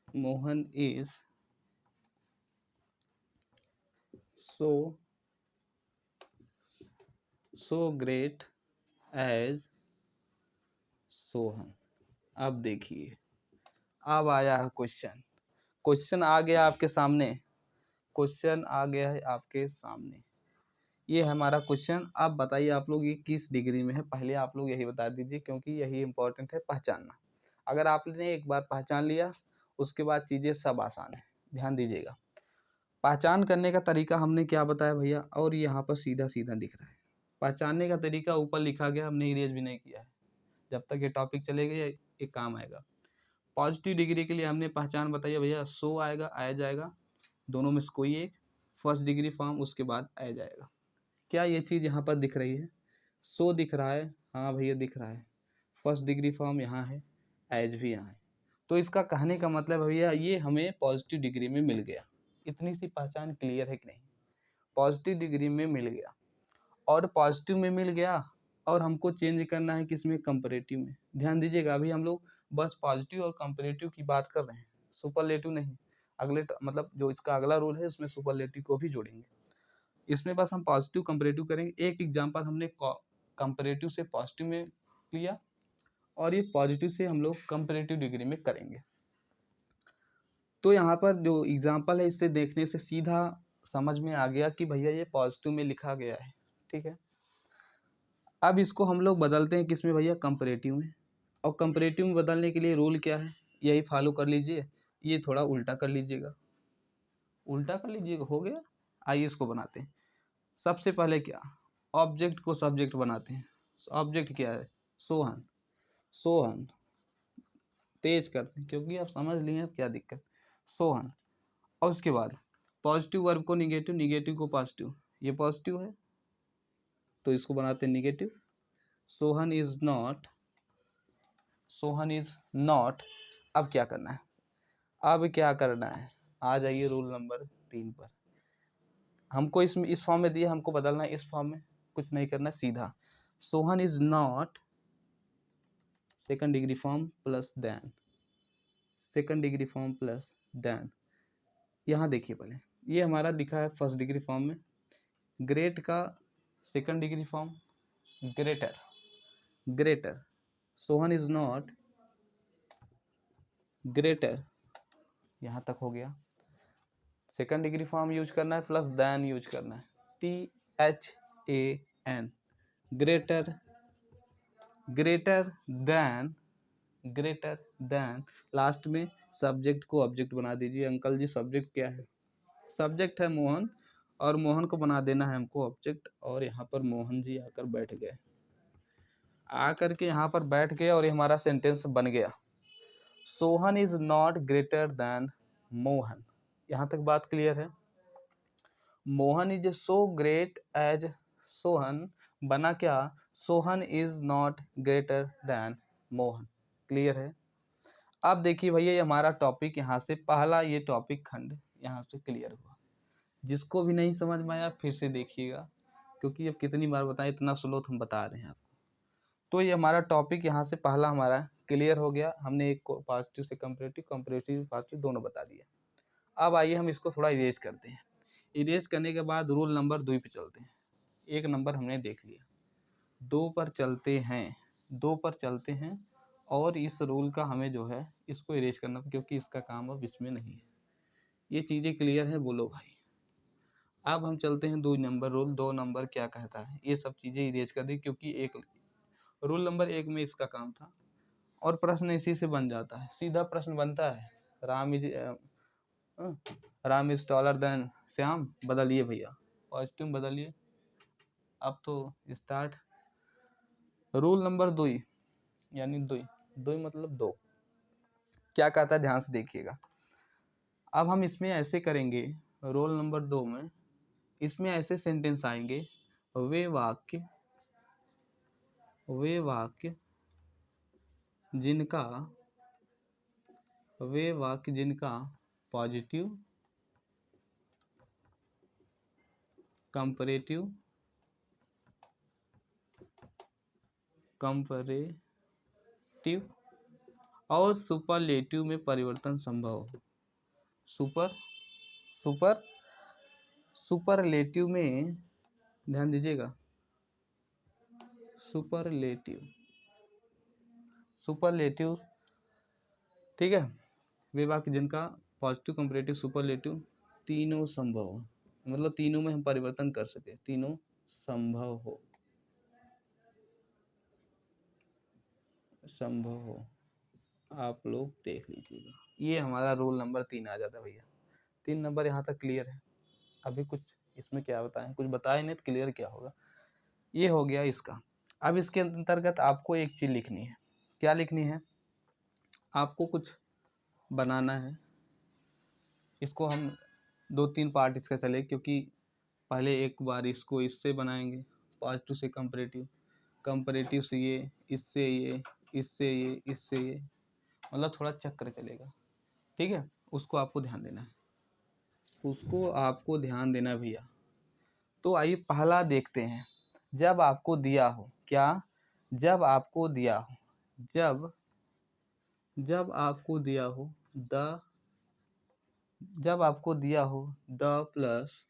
Mohan is so great as Sohan. अब देखिए, अब आया है क्वेश्चन, क्वेश्चन आ गया आपके सामने, क्वेश्चन आ गया है आपके सामने, ये है हमारा क्वेश्चन। अब बताइए आप लोग ये किस डिग्री में है, पहले आप लोग यही बता दीजिए, क्योंकि यही इंपॉर्टेंट है पहचानना। अगर आपने एक बार पहचान लिया, उसके बाद चीज़ें सब आसान है। ध्यान दीजिएगा, पहचान करने का तरीका हमने क्या बताया भैया, और यहाँ पर सीधा सीधा दिख रहा है। पहचानने का तरीका ऊपर लिखा गया, हमने इरेज भी नहीं किया है, जब तक ये टॉपिक चलेगा ये काम आएगा। पॉजिटिव डिग्री के लिए हमने पहचान बताइए भैया, सो आएगा, आ जाएगा, दोनों में से कोई एक, फर्स्ट डिग्री फॉर्म, उसके बाद आ जाएगा। क्या ये चीज़ यहाँ पर दिख रही है, सो दिख रहा है, हाँ भैया दिख रहा है, फर्स्ट डिग्री फॉर्म यहाँ है, एज भी यहाँ है। तो इसका कहने का मतलब भैया ये हमें पॉजिटिव डिग्री में मिल गया। इतनी सी पहचान क्लियर है कि नहीं, पॉजिटिव डिग्री में मिल गया, और पॉजिटिव में मिल गया, और हमको चेंज करना है किसमें, कंपैरेटिव में। ध्यान दीजिएगा, अभी हम लोग बस पॉजिटिव और कंपैरेटिव की बात कर रहे हैं, सुपरलेटिव नहीं। अगले मतलब जो इसका अगला रूल है उसमें सुपरलेटिव को भी जोड़ेंगे। इसमें बस हम पॉजिटिव कंपेरेटिव करेंगे। एक एग्जांपल हमने कंपेरेटिव से पॉजिटिव में लिया और ये पॉजिटिव से हम लोग कंपेरेटिव डिग्री में करेंगे। तो यहाँ पर जो एग्जांपल है इससे देखने से सीधा समझ में आ गया कि भैया ये पॉजिटिव में लिखा गया है, ठीक है। अब इसको हम लोग बदलते हैं किस में भैया, कंपेरेटिव में। और कंपेरेटिव में बदलने के लिए रूल क्या है, यही फॉलो कर लीजिए, ये थोड़ा उल्टा कर लीजिएगा, उल्टा कर लीजिएगा, हो गया। आइए इसको बनाते हैं। सबसे पहले क्या, ऑब्जेक्ट को सब्जेक्ट बनाते हैं। ऑब्जेक्ट क्या है, सोहन, सोहन तेज करते हैं क्योंकि आप समझ लिए अब क्या दिक्कत, सोहन। और उसके बाद पॉजिटिव वर्ब को निगेटिव, निगेटिव को पॉजिटिव, ये पॉजिटिव है तो इसको बनाते हैं negative. Sohan is not, Sohan is not. अब क्या करना है, अब क्या करना है, आ जाइए रूल नंबर 3 पर। हमको इसमें इस फॉर्म में दिया, हमको बदलना है इस फॉर्म में, कुछ नहीं करना, सीधा Sohan is not second degree form plus than, second degree form plus than. यहाँ देखिए पहले, ये हमारा लिखा है फर्स्ट डिग्री फॉर्म में, ग्रेट का second degree form greater, greater, Sohan is not greater, यहाँ तक हो गया। सेकंड डिग्री फॉर्म यूज करना है प्लस देन यूज करना है, THAN, greater, greater than, greater than. Last में सब्जेक्ट को ऑब्जेक्ट बना दीजिए। अंकल जी सब्जेक्ट क्या है, सब्जेक्ट है मोहन, और मोहन को बना देना है हमको ऑब्जेक्ट। और यहाँ पर मोहन जी आकर बैठ गए, आकर के यहाँ पर बैठ गए और ये हमारा सेंटेंस बन गया, Sohan is not greater than Mohan. यहाँ तक बात क्लियर है। Mohan is so great as Sohan, बना क्या, Sohan is not greater than Mohan. Clear है। अब देखिए भैया ये हमारा टॉपिक यहाँ से पहला ये टॉपिक खंड यहाँ से क्लियर हुआ। जिसको भी नहीं समझ में आया फिर से देखिएगा, क्योंकि अब कितनी बार बताएं, इतना स्लो हम बता रहे हैं आपको। तो ये हमारा टॉपिक यहाँ से पहला हमारा क्लियर हो गया। हमने एक को पॉजिटिव से कंपेरेटिव, कंपेरेटिव पॉजिटिव दोनों बता दिया। अब आइए हम इसको थोड़ा इरेज करते हैं। इरेज करने के बाद रूल नंबर 2 पे चलते हैं। एक नंबर हमने देख लिया, 2 पर चलते हैं, 2 पर चलते हैं। और इस रूल का हमें जो है इसको इरेज करना, क्योंकि इसका काम अब इसमें नहीं है। ये चीज़ें क्लियर है, बोलो भाई। अब हम चलते हैं 2 नंबर रूल। 2 नंबर क्या कहता है, ये सब चीज़ें इरेज कर दी, क्योंकि एक रूल नंबर 1 में इसका काम था। और प्रश्न इसी से बन जाता है, सीधा प्रश्न बनता है, Ram is taller than Shyam, बदलिए भैया, पॉजिटिव बदलिए। अब तो स्टार्ट। रूल नंबर 2, यानी 2, 2 मतलब 2 क्या कहता है, ध्यान से देखिएगा। अब हम इसमें ऐसे करेंगे, रोल नंबर 2 में इसमें ऐसे सेंटेंस आएंगे, वे वाक्य, वे वाक्य जिनका, वे वाक्य जिनका पॉजिटिव, कंपैरेटिव, कंपैरेटिव और सुपरलेटिव में परिवर्तन संभव हो। सुपर सुपरलेटिव में ध्यान दीजिएगा, सुपरलेटिव, सुपरलेटिव, ठीक है। वे वाक्य जिनका पॉजिटिव, कंपैरेटिव, सुपरलेटिव तीनों संभव हो, मतलब तीनों में हम परिवर्तन कर सके, तीनों संभव हो, संभव हो। आप लोग देख लीजिएगा, ये हमारा रूल नंबर 3 आ जाता है भैया। 3 नंबर यहाँ तक क्लियर है। अभी कुछ इसमें क्या बताएं, कुछ बताए नहीं तो क्लियर क्या होगा। ये हो गया इसका। अब इसके अंतर्गत आपको एक चीज़ लिखनी है। क्या लिखनी है, आपको कुछ बनाना है। इसको हम 2-3 पार्ट इसका चले, क्योंकि पहले एक बार इसको इससे बनाएंगे, पॉजिटिव से कंपैरेटिव, कंपैरेटिव से ये, इससे ये, इससे ये, इससे ये, मतलब थोड़ा चक्र चलेगा, ठीक है। उसको आपको ध्यान देना है, उसको आपको ध्यान देना है भैया। तो आइए पहला देखते हैं। जब आपको दिया हो, क्या, जब आपको दिया हो, जब आपको दिया हो द, जब आपको दिया हो the plus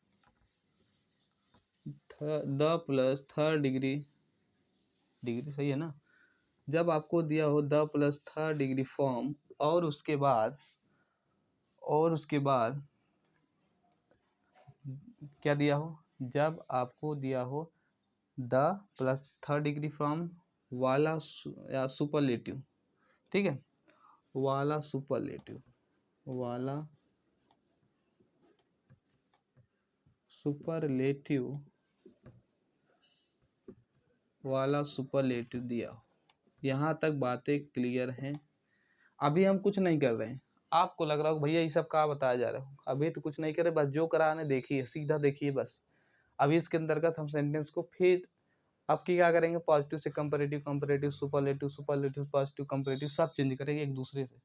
the plus third degree, degree सही है ना, जब आपको दिया हो the plus third degree form और उसके बाद क्या दिया हो, जब आपको दिया हो the plus third degree form वाला या सुपरलेटिव, ठीक है, वाला सुपरलेटिव, वाला सुपरलेटिव, वाला सुपरलेटिव दिया हो। यहाँ तक बातें क्लियर हैं। अभी हम कुछ नहीं कर रहे हैं। आपको लग रहा हो भैया ये सब कहाँ बताया जा रहा है, अभी तो कुछ नहीं करे, बस जो कराने देखिए, सीधा देखिए बस। अभी इसके अंतर्गत हम सेंटेंस को फिर अब की क्या करेंगे, पॉजिटिव से comparative, comparative superlative, superlative positive, comparative सब चेंज करेंगे एक दूसरे से,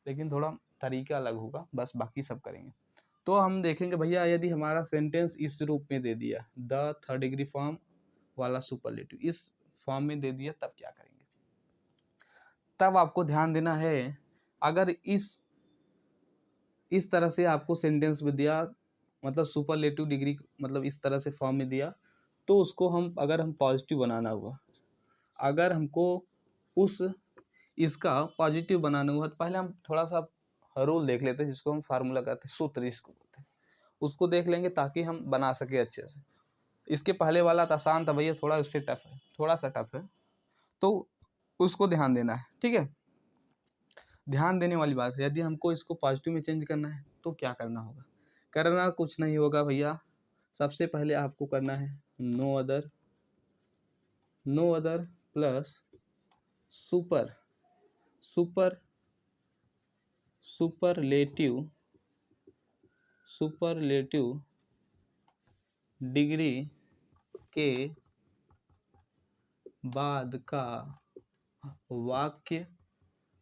लेकिन थोड़ा तरीका अलग होगा, बस बाकी सब करेंगे। तो हम देखेंगे भैया यदि हमारा सेंटेंस इस रूप में दे दिया, द थर्ड डिग्री फॉर्म वाला सुपरलेटिव इस फॉर्म में दे दिया, तब क्या करेंगे। तब आपको ध्यान देना है, अगर इस तरह से आपको सेंटेंस में दिया, मतलब सुपरलेटिव डिग्री मतलब इस तरह से फॉर्म में दिया, तो उसको अगर हम पॉजिटिव बनाना हुआ, अगर हमको इसका पॉजिटिव बनाना हुआ, तो पहले हम थोड़ा सा रूल देख लेते हैं, जिसको हम फार्मूला कहते हैं, सूत्र जिसको बोलते हैं, उसको देख लेंगे ताकि हम बना सके अच्छे से। इसके पहले वाला तो आसान था भैया, थोड़ा उससे टफ है, थोड़ा सा टफ है, तो उसको ध्यान देना है, ठीक है। ध्यान देने वाली बात है, यदि हमको इसको पॉजिटिव में चेंज करना है तो क्या करना होगा, करना कुछ नहीं होगा भैया, सबसे पहले आपको करना है no other plus superlative degree के बाद का वाक्य,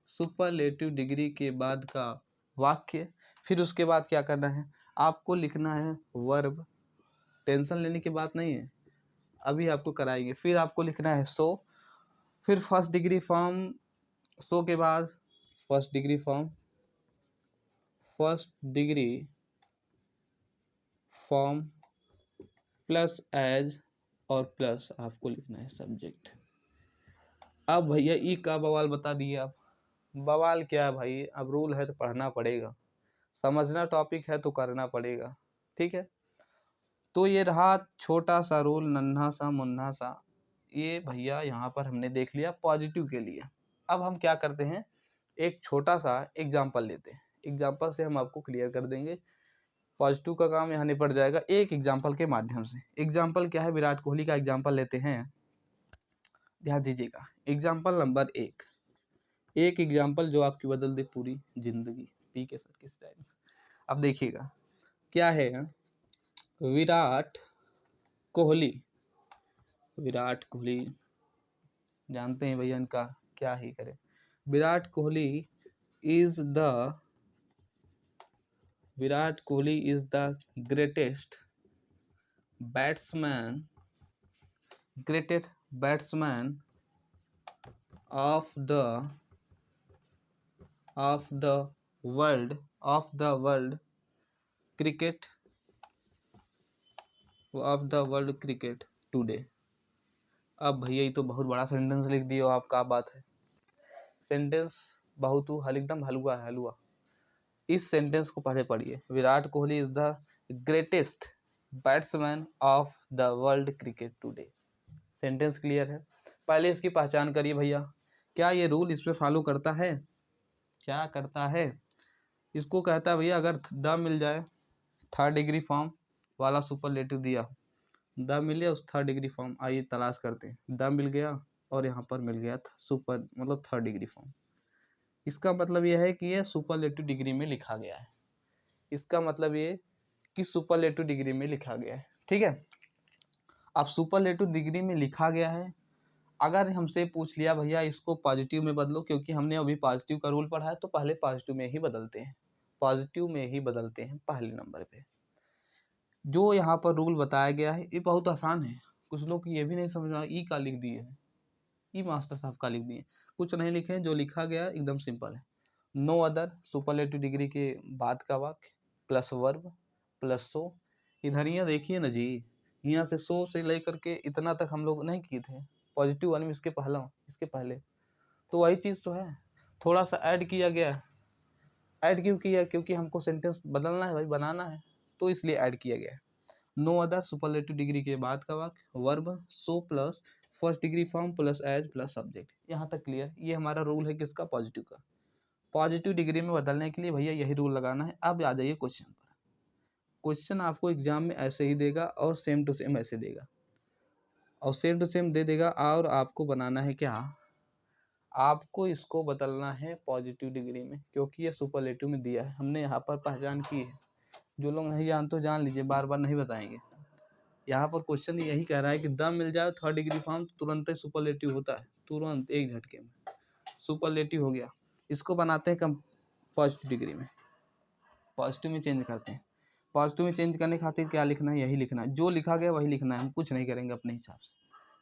सुपरलेटिव डिग्री के बाद का वाक्य। फिर उसके बाद क्या करना है, आपको लिखना है वर्ब, टेंशन लेने की बात नहीं है, अभी आपको कराएंगे। फिर आपको लिखना है सो, फिर फर्स्ट डिग्री फॉर्म, सो के बाद first degree form plus as, और प्लस आपको लिखना है सब्जेक्ट। अब भैया ई का बवाल बता दिए आप, बवाल क्या है भाई, अब रूल है तो पढ़ना पड़ेगा, समझना टॉपिक है तो करना पड़ेगा, ठीक है। तो ये रहा छोटा सा रूल, नन्हा सा मुन्ना सा, ये भैया यहाँ पर हमने देख लिया पॉजिटिव के लिए। अब हम क्या करते हैं, एक छोटा सा एग्जाम्पल लेते हैं, एग्जाम्पल से हम आपको क्लियर कर देंगे, पॉजिटिव का काम यहाँ निपट जाएगा एक एग्जाम्पल के माध्यम से। एग्जाम्पल क्या है, विराट कोहली का एग्जाम्पल लेते हैं, ध्यान दीजिएगा। एग्जाम्पल नंबर एक एग्जाम्पल जो आपकी बदल दे पूरी जिंदगी, पी के सर के स्टाइल में। अब देखिएगा क्या है, विराट कोहली जानते हैं भैया, इनका क्या ही करे। Virat Kohli is the greatest batsman of the world cricket today। अब भैया ये तो बहुत बड़ा सेंटेंस लिख दिया आप, क्या बात है, सेंटेंस बहुत एकदम हलवा है, हलवा। इस सेंटेंस को पहले पढ़िए, Virat Kohli is the greatest batsman of the world cricket today. Sentence clear है, पहले इसकी पहचान करिए भैया, क्या ये रूल इस पे फॉलो करता है, क्या करता है, इसको कहता है भैया अगर द मिल जाए, थर्ड डिग्री फॉर्म वाला सुपरलेटिव दिया, द मिल गया, उस थर्ड डिग्री फॉर्म, आइए तलाश करते हैं, द मिल गया और यहाँ पर मिल गया सुपर मतलब थर्ड डिग्री फॉर्म, इसका मतलब यह है कि यह सुपरलेटिव डिग्री में लिखा गया है, इसका मतलब ये कि सुपरलेटिव डिग्री में लिखा गया है, ठीक है। अब सुपरलेटिव डिग्री में लिखा गया है, अगर हमसे पूछ लिया भैया इसको पॉजिटिव में बदलो, क्योंकि हमने अभी पॉजिटिव का रूल पढ़ा है, तो पहले पॉजिटिव में ही बदलते हैं, पहले नंबर पे। जो यहाँ पर रूल बताया गया है ये बहुत आसान है, कुछ लोग ये भी नहीं समझ रहा, ई का लिख दिए हैं, ई मास्टर साहब का लिख दिए, कुछ नहीं लिखे, जो लिखा गया एकदम सिंपल है, नो अदर सुपरलेटिव डिग्री के बाद का वाक्य प्लस वर्ब प्लस सो। इधर ये देखिए ना जी, यहाँ से सो से लेकर के इतना तक हम लोग नहीं किए थे, पॉजिटिव वन में इसके पहले तो वही चीज़ तो है, थोड़ा सा ऐड किया गया। ऐड क्यों किया? क्योंकि हमको सेंटेंस बदलना है भाई, बनाना है, तो इसलिए ऐड किया गया है। नो अदर सुपरलेटिव डिग्री के बाद का वाक्य verb so plus first degree form plus as plus subject. यहाँ तक क्लियर? ये हमारा रूल है किसका? पॉजिटिव का। पॉजिटिव डिग्री में बदलने के लिए भैया यही रूल लगाना है। अब आ जाइए क्वेश्चन पर। क्वेश्चन आपको एग्जाम में ऐसे ही देगा और सेम टू सेम ऐसे देगा, और सेम टू सेम दे देगा, और आपको बनाना है क्या? आपको इसको बदलना है पॉजिटिव डिग्री में, क्योंकि ये सुपरलेटिव में दिया है, हमने यहाँ पर पहचान की है। जो लोग नहीं जानते जान लीजिए, बार बार नहीं बताएंगे। यहाँ पर क्वेश्चन यही कह रहा है कि द मिल जाए थर्ड डिग्री फॉर्म, तुरंत ही सुपरलेटिव होता है, तुरंत एक झटके में सुपरलेटिव हो गया। इसको बनाते हैं कम पॉजिटिव डिग्री में, पॉजिटिव में चेंज करते हैं। पॉजिटिव में चेंज करने खातिर क्या लिखना है? यही लिखना है, जो लिखा गया वही लिखना है, हम कुछ नहीं करेंगे अपने हिसाब से,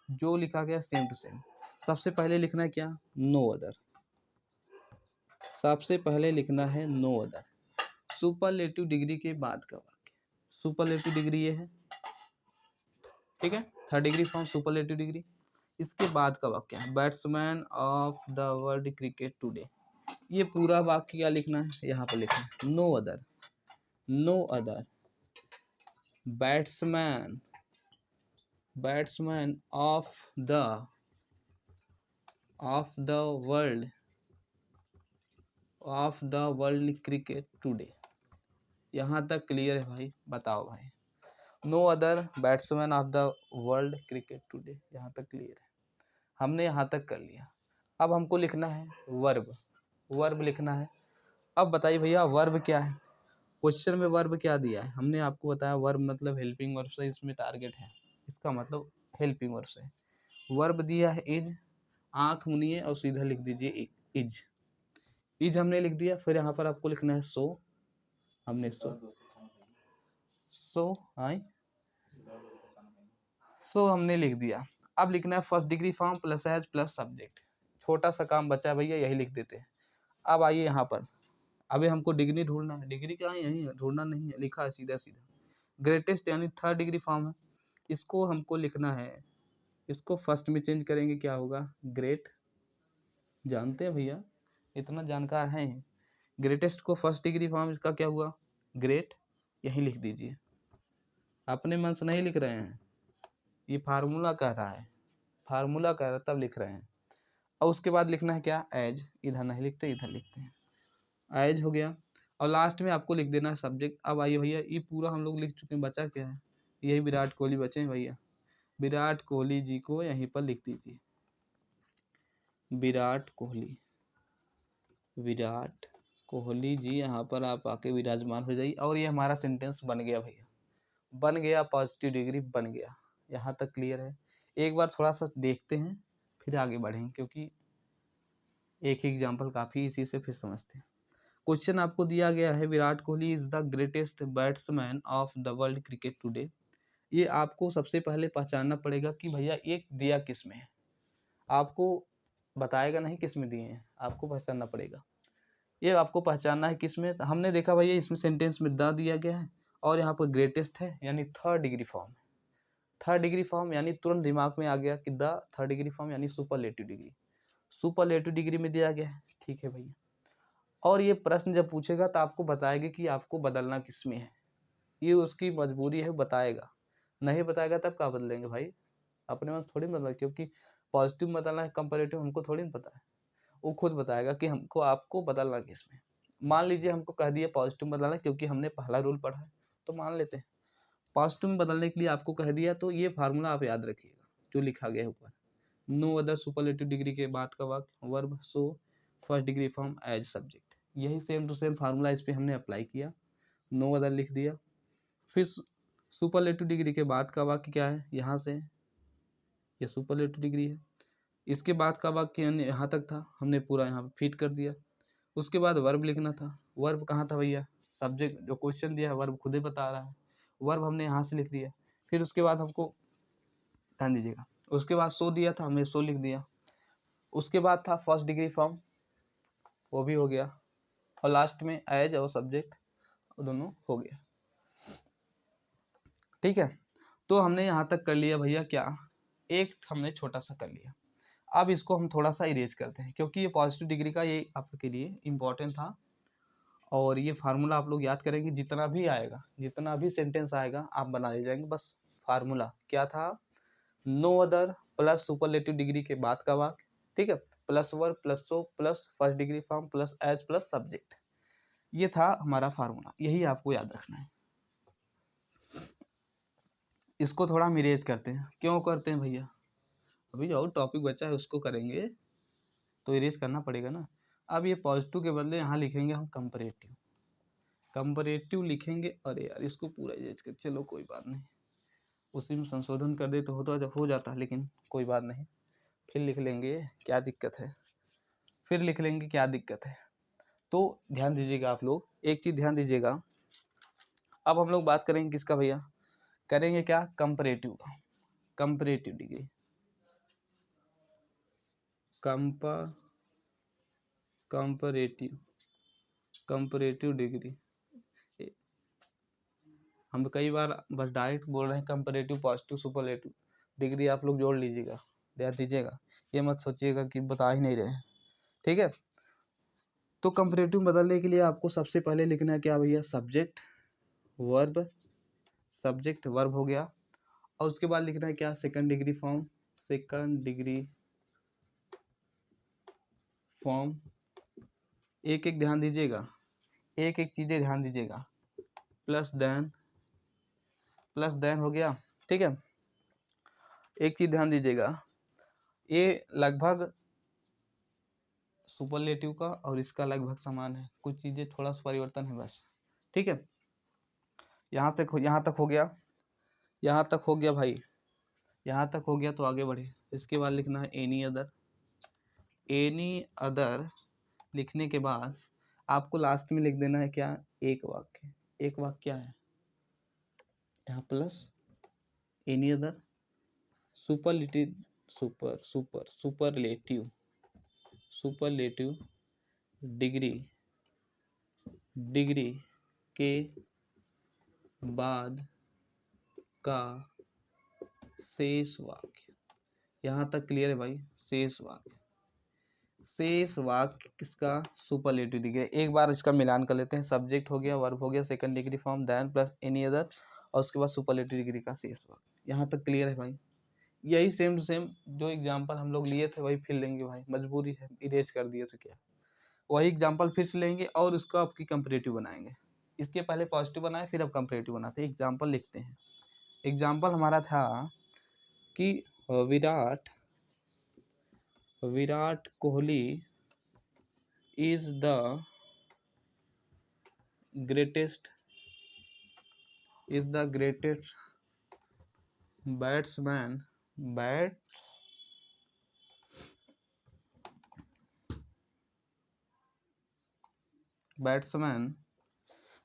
जो लिखा गया सेम टू सेम। सबसे पहले लिखना है क्या? No other. सबसे पहले लिखना है नो अदर, सुपरलेटिव डिग्री के बाद का वाक्य। सुपरलेटिव डिग्री ये है, ठीक है, third degree form superlative degree. इसके बाद का वाक्य है batsman of the world cricket today. ये पूरा वाक्य क्या लिखना है? यहाँ पर लिखना है no other, no other batsman, batsman of the world, of the world cricket today. यहाँ तक क्लियर है भाई? बताओ भाई। No other batsman of the world cricket today, यहाँ तक क्लियर है? हमने यहाँ तक कर लिया। अब हमको लिखना है वर्ब, वर्ब लिखना है। अब बताइए भैया वर्ब क्या है? क्वेश्चन में वर्ब क्या दिया है? हमने आपको बताया वर्ब मतलब हेल्पिंग वर्ब से इसमें टारगेट है, इसका मतलब हेल्पिंग वर्ब से। वर्ब दिया है इज, आंख मुनिए और सीधा लिख दीजिए इज। इज हमने लिख दिया, फिर यहाँ पर आपको लिखना है सो, हमने सो हमने लिख दिया। अब लिखना है first degree form plus as plus subject. छोटा सा काम बचा है भैया, यही लिख देते हैं। अब आइए यहाँ पर, अभी हमको डिग्री ढूंढना है। डिग्री क्या है? यही है, ढूंढना नहीं है, लिखा है सीधा सीधा। ग्रेटेस्ट यानी थर्ड डिग्री फॉर्म है, इसको हमको लिखना है। इसको फर्स्ट में चेंज करेंगे, क्या होगा? ग्रेट। जानते हैं भैया, इतना जानकार है। ग्रेटेस्ट को फर्स्ट डिग्री फॉर्म, इसका क्या हुआ? ग्रेट। यही लिख दीजिए, अपने मन से नहीं लिख रहे हैं, ये फार्मूला कह रहा है, फार्मूला कह रहा है तब लिख रहे हैं। और उसके बाद लिखना है क्या? एज। इधर नहीं लिखते, इधर लिखते हैं। एज हो गया, और लास्ट में आपको लिख देना है सब्जेक्ट। अब आइए भैया, ये पूरा हम लोग लिख चुके हैं, बचा क्या है? यही विराट कोहली बचे हैं भैया। विराट कोहली जी को यहीं पर लिख दीजिए, विराट कोहली, विराट कोहली जी यहाँ पर आप आके विराजमान हो जाइए। और ये हमारा सेंटेंस बन गया भैया, बन गया, पॉजिटिव डिग्री बन गया। यहाँ तक क्लियर है? एक बार थोड़ा सा देखते हैं, फिर आगे बढ़ेंगे, क्योंकि एक ही एग्जाम्पल काफ़ी, इसी से फिर समझते हैं। क्वेश्चन आपको दिया गया है Virat Kohli is the greatest batsman of the world cricket today. ये आपको सबसे पहले पहचानना पड़ेगा कि भैया एक दिया किस में है। आपको बताएगा नहीं किस में दिए हैं, आपको पहचानना पड़ेगा। ये आपको पहचानना है किस में। हमने देखा भैया इसमें सेंटेंस में द दिया गया है, और यहाँ पर ग्रेटेस्ट है, यानी थर्ड डिग्री फॉर्म है। थर्ड डिग्री फॉर्म यानी तुरंत दिमाग में आ गया कि द थर्ड डिग्री फॉर्म यानी सुपरलेटिव डिग्री, सुपरलेटिव डिग्री में दिया गया है। ठीक है भैया, और ये प्रश्न जब पूछेगा तो आपको बताएगा कि आपको बदलना किस में है, ये उसकी मजबूरी है, बताएगा। नहीं बताएगा तब क्या बदलेंगे भाई? अपने मन से थोड़ी बदला, क्योंकि पॉजिटिव में बदलना है, कंपैरेटिव हमको थोड़ी पता है, वो खुद बताएगा कि हमको आपको बदलना किस में। मान लीजिए हमको कह दिया पॉजिटिव में बदलना, क्योंकि हमने पहला रूल पढ़ा है, तो मान लेते हैं पॉजिटिव में बदलने के लिए आपको कह दिया, तो ये फार्मूला आप याद रखिएगा जो लिखा गया है ऊपर। नो अदर सुपरलेटिव डिग्री के बाद का वाक्य verb so first degree form as subject. यही सेम टू सेम फार्मूला इस पर हमने अप्लाई किया, नो अदर लिख दिया। फिर सुपरलेटिव डिग्री के बाद का वाक्य क्या है? यहाँ से ये सुपरलेटिव डिग्री है, इसके बाद का वाक्य यहाँ तक था, हमने पूरा यहाँ पे फिट कर दिया। उसके बाद वर्ब लिखना था। वर्ब कहाँ था भैया? सब्जेक्ट जो क्वेश्चन दिया है वर्ब खुद ही बता रहा है, वर्ब हमने यहाँ से लिख दिया। फिर उसके बाद हमको ध्यान दीजिएगा, उसके बाद सो दिया था, हमने सो लिख दिया। उसके बाद था फर्स्ट डिग्री फॉर्म, वो भी हो गया, और लास्ट में एज और सब्जेक्ट दोनों हो गया। ठीक है, तो हमने यहाँ तक कर लिया भैया क्या, एक हमने छोटा सा कर लिया। अब इसको हम थोड़ा सा इरेज करते हैं, क्योंकि ये पॉजिटिव डिग्री का ये आपके लिए इम्पोर्टेंट था। और ये फार्मूला आप लोग याद करेंगे, जितना भी आएगा, जितना भी सेंटेंस आएगा आप बना ले जाएंगे। बस फार्मूला क्या था, no other plus superlative degree के बाद का वाक्य, ठीक है, plus verb plus so plus first degree form plus as plus subject, ये था हमारा फार्मूला, यही आपको याद रखना है। इसको थोड़ा हम इरेज करते हैं। क्यों करते हैं भैया, अभी जो टॉपिक बचा है उसको करेंगे तो इरेज करना पड़ेगा ना। अब ये पॉजिटिव के बदले यहाँ लिखेंगे हम कंपैरेटिव, कंपैरेटिव लिखेंगे। अरे यार इसको पूरा इरेज कर, चलो कोई बात नहीं, उसी में संशोधन कर दे तो हो जाता, लेकिन कोई बात नहीं, फिर लिख लेंगे, क्या दिक्कत है, फिर लिख लेंगे, क्या दिक्कत है। तो ध्यान दीजिएगा आप लोग, एक चीज़ ध्यान दीजिएगा। अब हम लोग बात करेंगे किसका भैया, करेंगे क्या, कंपैरेटिव का, comparative degree, comparative, comparative degree. हम कई बार बस डायरेक्ट बोल रहे हैं कंपैरेटिव पॉजिटिव सुपरलेटिव डिग्री, आप लोग जोड़ लीजिएगा, ध्यान दीजिएगा, ये मत सोचिएगा कि बता ही नहीं रहे हैं, ठीक है। तो कंपैरेटिव बदलने के लिए आपको सबसे पहले लिखना है क्या भैया, सब्जेक्ट वर्ब, सब्जेक्ट वर्ब हो गया, और उसके बाद लिखना है क्या, second degree form, second degree form. एक एक ध्यान दीजिएगा, एक एक चीज़ें ध्यान दीजिएगा, प्लस देन हो गया, ठीक है। एक चीज़ ध्यान दीजिएगा, ये लगभग सुपरलेटिव का और इसका लगभग समान है, कुछ चीज़ें थोड़ा सा परिवर्तन है बस, ठीक है। यहाँ तक हो गया, यहाँ तक हो गया भाई, यहाँ तक हो गया तो आगे बढ़े। इसके बाद लिखना है एनी अदर, एनी अदर लिखने के बाद आपको लास्ट में लिख देना है क्या, एक वाक्य, एक वाक्य क्या है यहाँ, plus any other superlative, superlative degree के बाद का शेष वाक्य। यहाँ तक क्लियर है भाई, शेष वाक्य किसका, सुपरलेटिव डिग्री। एक बार इसका मिलान कर लेते हैं, सब्जेक्ट हो गया, वर्ब हो गया, second degree form, than plus any other, और उसके बाद सुपरलेटिव डिग्री का शेष वाक्य। यहाँ तक क्लियर है भाई। यही सेम टू सेम जो एग्जाम्पल हम लोग लिए थे वही फिर लेंगे भाई, मजबूरी है, इरेज कर दिए तो क्या, वही एग्जाम्पल फिर से लेंगे और उसको आपकी कंपैरेटिव बनाएंगे। इसके पहले पॉजिटिव बनाए फिर अब कंपैरेटिव बनाते हैं। एग्जाम्पल लिखते हैं, एग्जाम्पल हमारा था कि Virat Kohli is the greatest batsman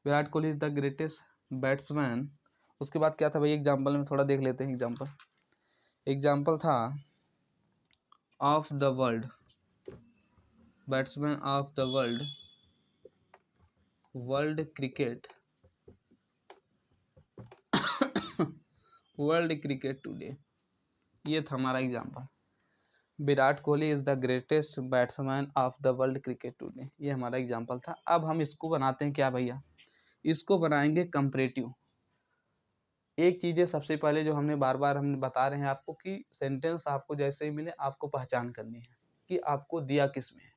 Virat Kohli is the greatest batsman. उसके बाद क्या था भाई, एग्जाम्पल में थोड़ा देख लेते हैं। एग्जाम्पल था of the world, batsman of the world cricket today, ये था हमारा example. Virat Kohli is the greatest batsman of the world cricket today, ये हमारा एग्जाम्पल था। अब हम इसको बनाते हैं क्या भैया, इसको बनाएंगे कंपैरेटिव। एक चीज़ें सबसे पहले जो हमने बार बार हम बता रहे हैं आपको कि सेंटेंस आपको जैसे ही मिले आपको पहचान करनी है कि आपको दिया किस में है।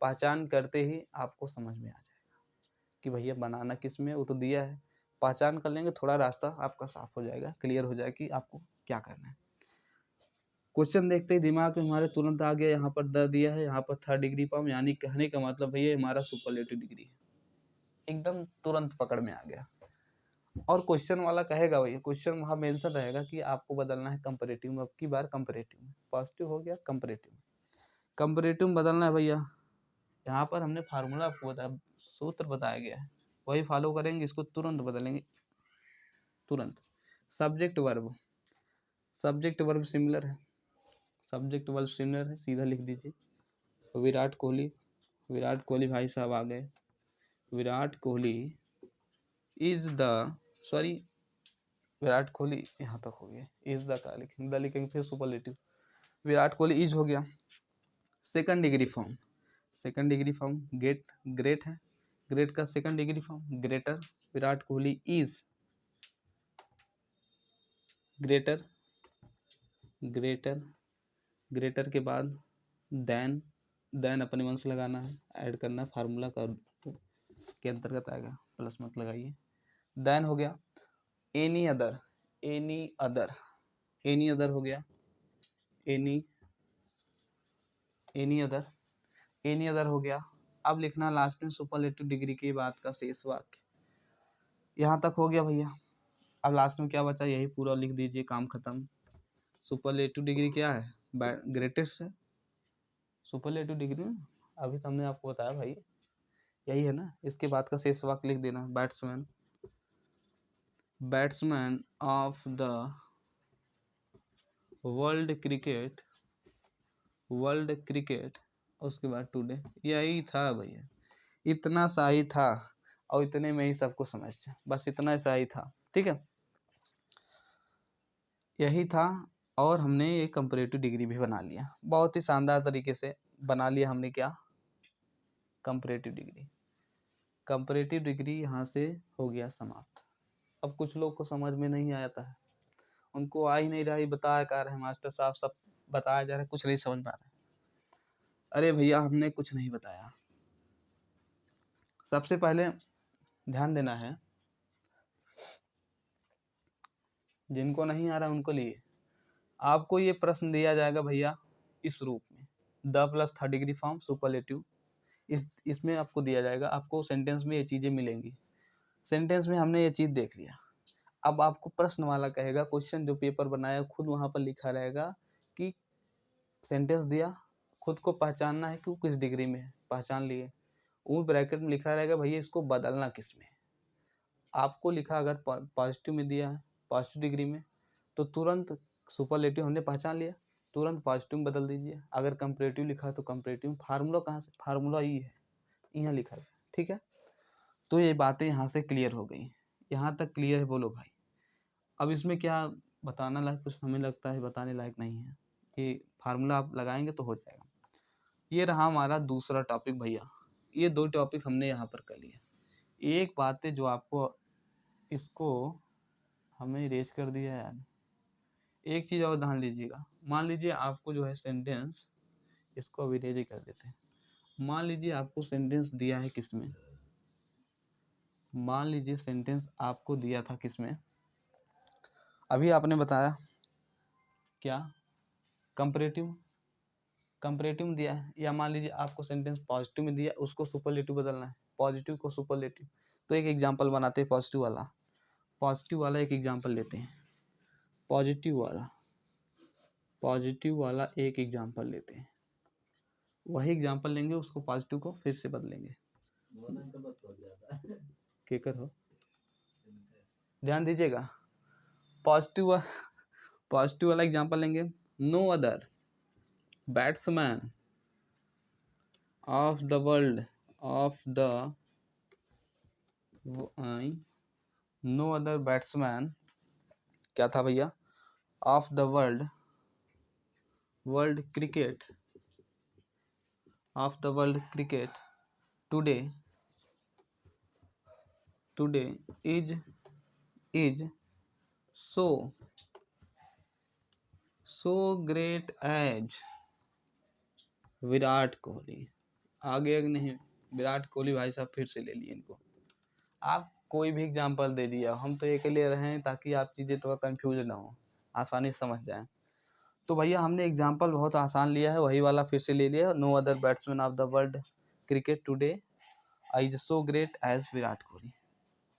पहचान करते ही आपको समझ में आ जाएगा कि भैया बनाना किस में है, वो तो दिया है। पहचान कर लेंगे, थोड़ा रास्ता आपका साफ हो जाएगा, क्लियर हो जाएगा कि आपको क्या करना है। क्वेश्चन देखते ही दिमाग में हमारे तुरंत आ गया, यहाँ पर द दिया है, यहाँ पर थर्ड डिग्री फॉर्म, यानी कहने का मतलब भैया हमारा सुपरलेटिव डिग्री है, एकदम तुरंत पकड़ में आ गया। और क्वेश्चन वाला कहेगा भैया, क्वेश्चन वहाँ मेंशन रहेगा कि आपको बदलना है कंपैरेटिव में, अब की बार कंपैरेटिव में, पॉजिटिव हो गया कंपैरेटिव में बदलना है भैया। यहाँ पर हमने फार्मूला आपको बताया, सूत्र बताया गया है, वही फॉलो करेंगे, इसको तुरंत बदलेंगे, तुरंत। सब्जेक्ट वर्ब सिमिलर है, सीधा लिख दीजिए। विराट कोहली भाई साहब आ गए, विराट कोहली इज द विराट कोहली यहाँ तक हो गया, इज द का लिखेंगे, द लिखेंगे फिर सुपरलेटिव। विराट कोहली इज हो गया। Second degree form, second degree form get, great है, ग्रेट का second degree form greater. Virat Kohli is greater, greater, greater के बाद देन, देन अपने मन से लगाना है, ऐड करना है, फार्मूला का के अंतर्गत आएगा, प्लस मत लगाइए। देन हो गया any other, any other, any other हो गया, any, any other, any other हो गया। अब लिखना लास्ट में सुपरलेटिव डिग्री के बाद का शेष वाक्य। यहाँ तक हो गया भैया। अब लास्ट में क्या बचा, यही पूरा लिख दीजिए, काम खत्म। सुपरलेटिव डिग्री क्या है, ग्रेटेस्ट है सुपरलेटिव डिग्री ना, अभी तो हमने आपको बताया भाई, यही है ना। इसके बाद का शेष वाक्य लिख देना, batsman, batsman of the world cricket, world cricket, उसके बाद टुडे। यही था भैया, इतना सा ही था, और इतने में ही सबको समझ जाए, बस इतना सा ही था, ठीक है, यही था। और हमने ये कंपैरेटिव डिग्री भी बना लिया, बहुत ही शानदार तरीके से बना लिया हमने। क्या, कंपैरेटिव डिग्री, कंपैरेटिव डिग्री यहाँ से हो गया समाप्त। अब कुछ लोग को समझ में नहीं आता है, उनको आ ही नहीं रहा, बताया क्या रहे मास्टर साहब, सब बताया जा रहा है, कुछ नहीं समझ पा रहे। अरे भैया हमने कुछ नहीं बताया। सबसे पहले ध्यान देना है, जिनको नहीं आ रहा उनको लिए आपको ये प्रश्न दिया जाएगा भैया इस रूप में, the plus third degree form superlative, इसमें आपको दिया जाएगा, आपको सेंटेंस में ये चीजें मिलेंगी। सेंटेंस में हमने ये चीज देख लिया। अब आपको प्रश्न वाला कहेगा, क्वेश्चन जो पेपर बनाया खुद वहां पर लिखा रहेगा कि सेंटेंस दिया, खुद को पहचानना है कि वो किस डिग्री में है, पहचान लिए, वो ब्रैकेट में लिखा रहेगा भैया इसको बदलना किस में है। आपको लिखा अगर पॉजिटिव में दिया है, पॉजिटिव डिग्री में, तो तुरंत सुपरलेटिव हमने पहचान लिया, तुरंत पॉजिटिव में बदल दीजिए। अगर कंपैरेटिव लिखा है तो कंपैरेटिव, फार्मूला कहाँ से, फार्मूला ही है, यहाँ लिखा है, ठीक है। तो ये बातें यहाँ से क्लियर हो गई, यहाँ तक क्लियर है, बोलो भाई। अब इसमें क्या बताना लायक, कुछ हमें लगता है बताने लायक नहीं है, ये फार्मूला आप लगाएंगे तो हो जाएगा। ये रहा हमारा दूसरा टॉपिक भैया, ये दो टॉपिक हमने यहाँ पर कर लिया। एक बात है जो आपको, इसको हमें इरेज कर दिया यार, एक चीज़ और ध्यान लीजिएगा। मान लीजिए आपको जो है सेंटेंस, इसको अब इरेज कर देते हैं। मान लीजिए आपको सेंटेंस दिया है किसमें, मान लीजिए सेंटेंस आपको दिया था किसमें, अभी आपने बताया क्या, कंपैरेटिव, कंपैरेटिव में दिया है, या मान लीजिए आपको सेंटेंस पॉजिटिव में दिया, उसको सुपरलेटिव बदलना है, पॉजिटिव को सुपरलेटिव। तो एक एग्जांपल बनाते हैं पॉजिटिव वाला, पॉजिटिव वाला एक एग्जांपल लेते हैं, पॉजिटिव वाला, पॉजिटिव वाला एक एग्जांपल लेते हैं, वही एग्जांपल लेंगे, उसको पॉजिटिव को फिर से बदलेंगे। केकर हो, ध्यान दीजिएगा, पॉजिटिव, पॉजिटिव वाला एग्जांपल लेंगे, no other batsman of the world, of the, no other batsman क्या था भैया, of the world, world cricket, of the world cricket today, today is so, so great as Virat Kohli. आगे नहीं, विराट कोहली भाई साहब फिर से ले लिए इनको। आप कोई भी एग्जांपल दे दिया, हम तो एक ले रहे हैं ताकि आप चीज़ें थोड़ा कंफ्यूज ना हो, आसानी से समझ जाएं। तो भैया हमने एग्जांपल बहुत आसान लिया है, वही वाला फिर से ले लिया, no other batsman of the world cricket today is so great as Virat Kohli.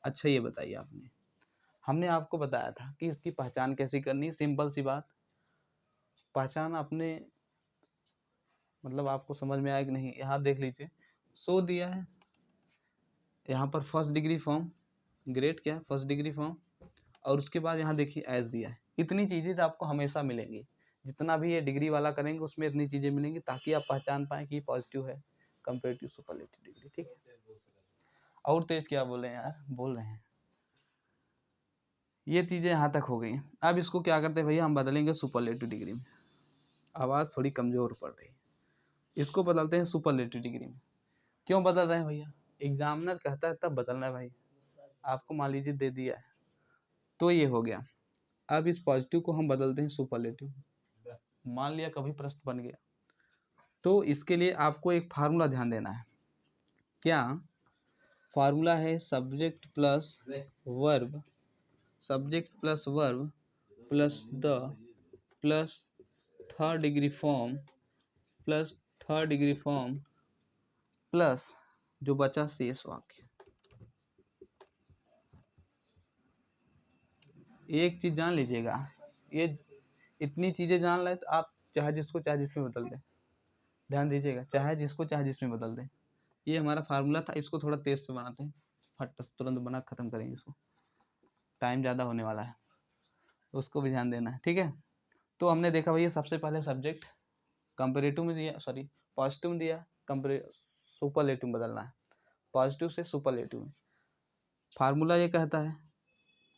अच्छा ये बताइए, आपने, हमने आपको बताया था कि इसकी पहचान कैसे करनी है, सिंपल सी बात, पहचान अपने मतलब आपको समझ में आया कि नहीं, यहाँ देख लीजिए, सो दिया है, यहाँ पर फर्स्ट डिग्री फॉर्म, ग्रेट क्या है, फर्स्ट डिग्री फॉर्म, और उसके बाद यहाँ देखिए एज दिया है। इतनी चीज़ें तो आपको हमेशा मिलेंगी, जितना भी ये डिग्री वाला करेंगे उसमें इतनी चीज़ें मिलेंगी, ताकि आप पहचान पाएँ कि पॉजिटिव है, कंपैरेटिव सुपरलेटिव डिग्री, ठीक है। और तेज क्या बोले यार, बोल रहे हैं, ये चीज़ें यहाँ तक हो गई। अब इसको क्या करते हैं भैया, हम बदलेंगे सुपरलेटिव डिग्री में। आवाज़ थोड़ी कमज़ोर पड़ रही है, इसको बदलते हैं सुपरलेटिव डिग्री में। क्यों बदल रहे हैं भैया, एग्जामिनर कहता है तब बदलना है भाई, आपको मान लीजिए दे दिया है तो ये हो गया। अब इस पॉजिटिव को हम बदलते हैं सुपरलेटिव, मान लिया कभी प्रश्न बन गया तो इसके लिए आपको एक फार्मूला ध्यान देना है। क्या फार्मूला है, subject plus verb, subject plus verb plus the plus third degree form plus third degree form plus जो बचा शेष वाक्य। एक चीज जान लीजिएगा, ये इतनी चीजें जान लें तो आप चाहे जिसको चाहे जिसमें बदल दें। ध्यान दीजिएगा, चाहे जिसको चाहे जिसमें बदल दें। ये हमारा फार्मूला था, इसको थोड़ा तेज से बनाते हैं, फट तुरंत बना खत्म करेंगे इसको, टाइम ज़्यादा होने वाला है, उसको भी ध्यान देना है, ठीक है। तो हमने देखा भैया सबसे पहले सब्जेक्ट कंपेरेटिव में दिया, सॉरी पॉजिटिव में दिया, सुपरलेटिव में बदलना है, पॉजिटिव से सुपरलेटिव में। फार्मूला ये कहता है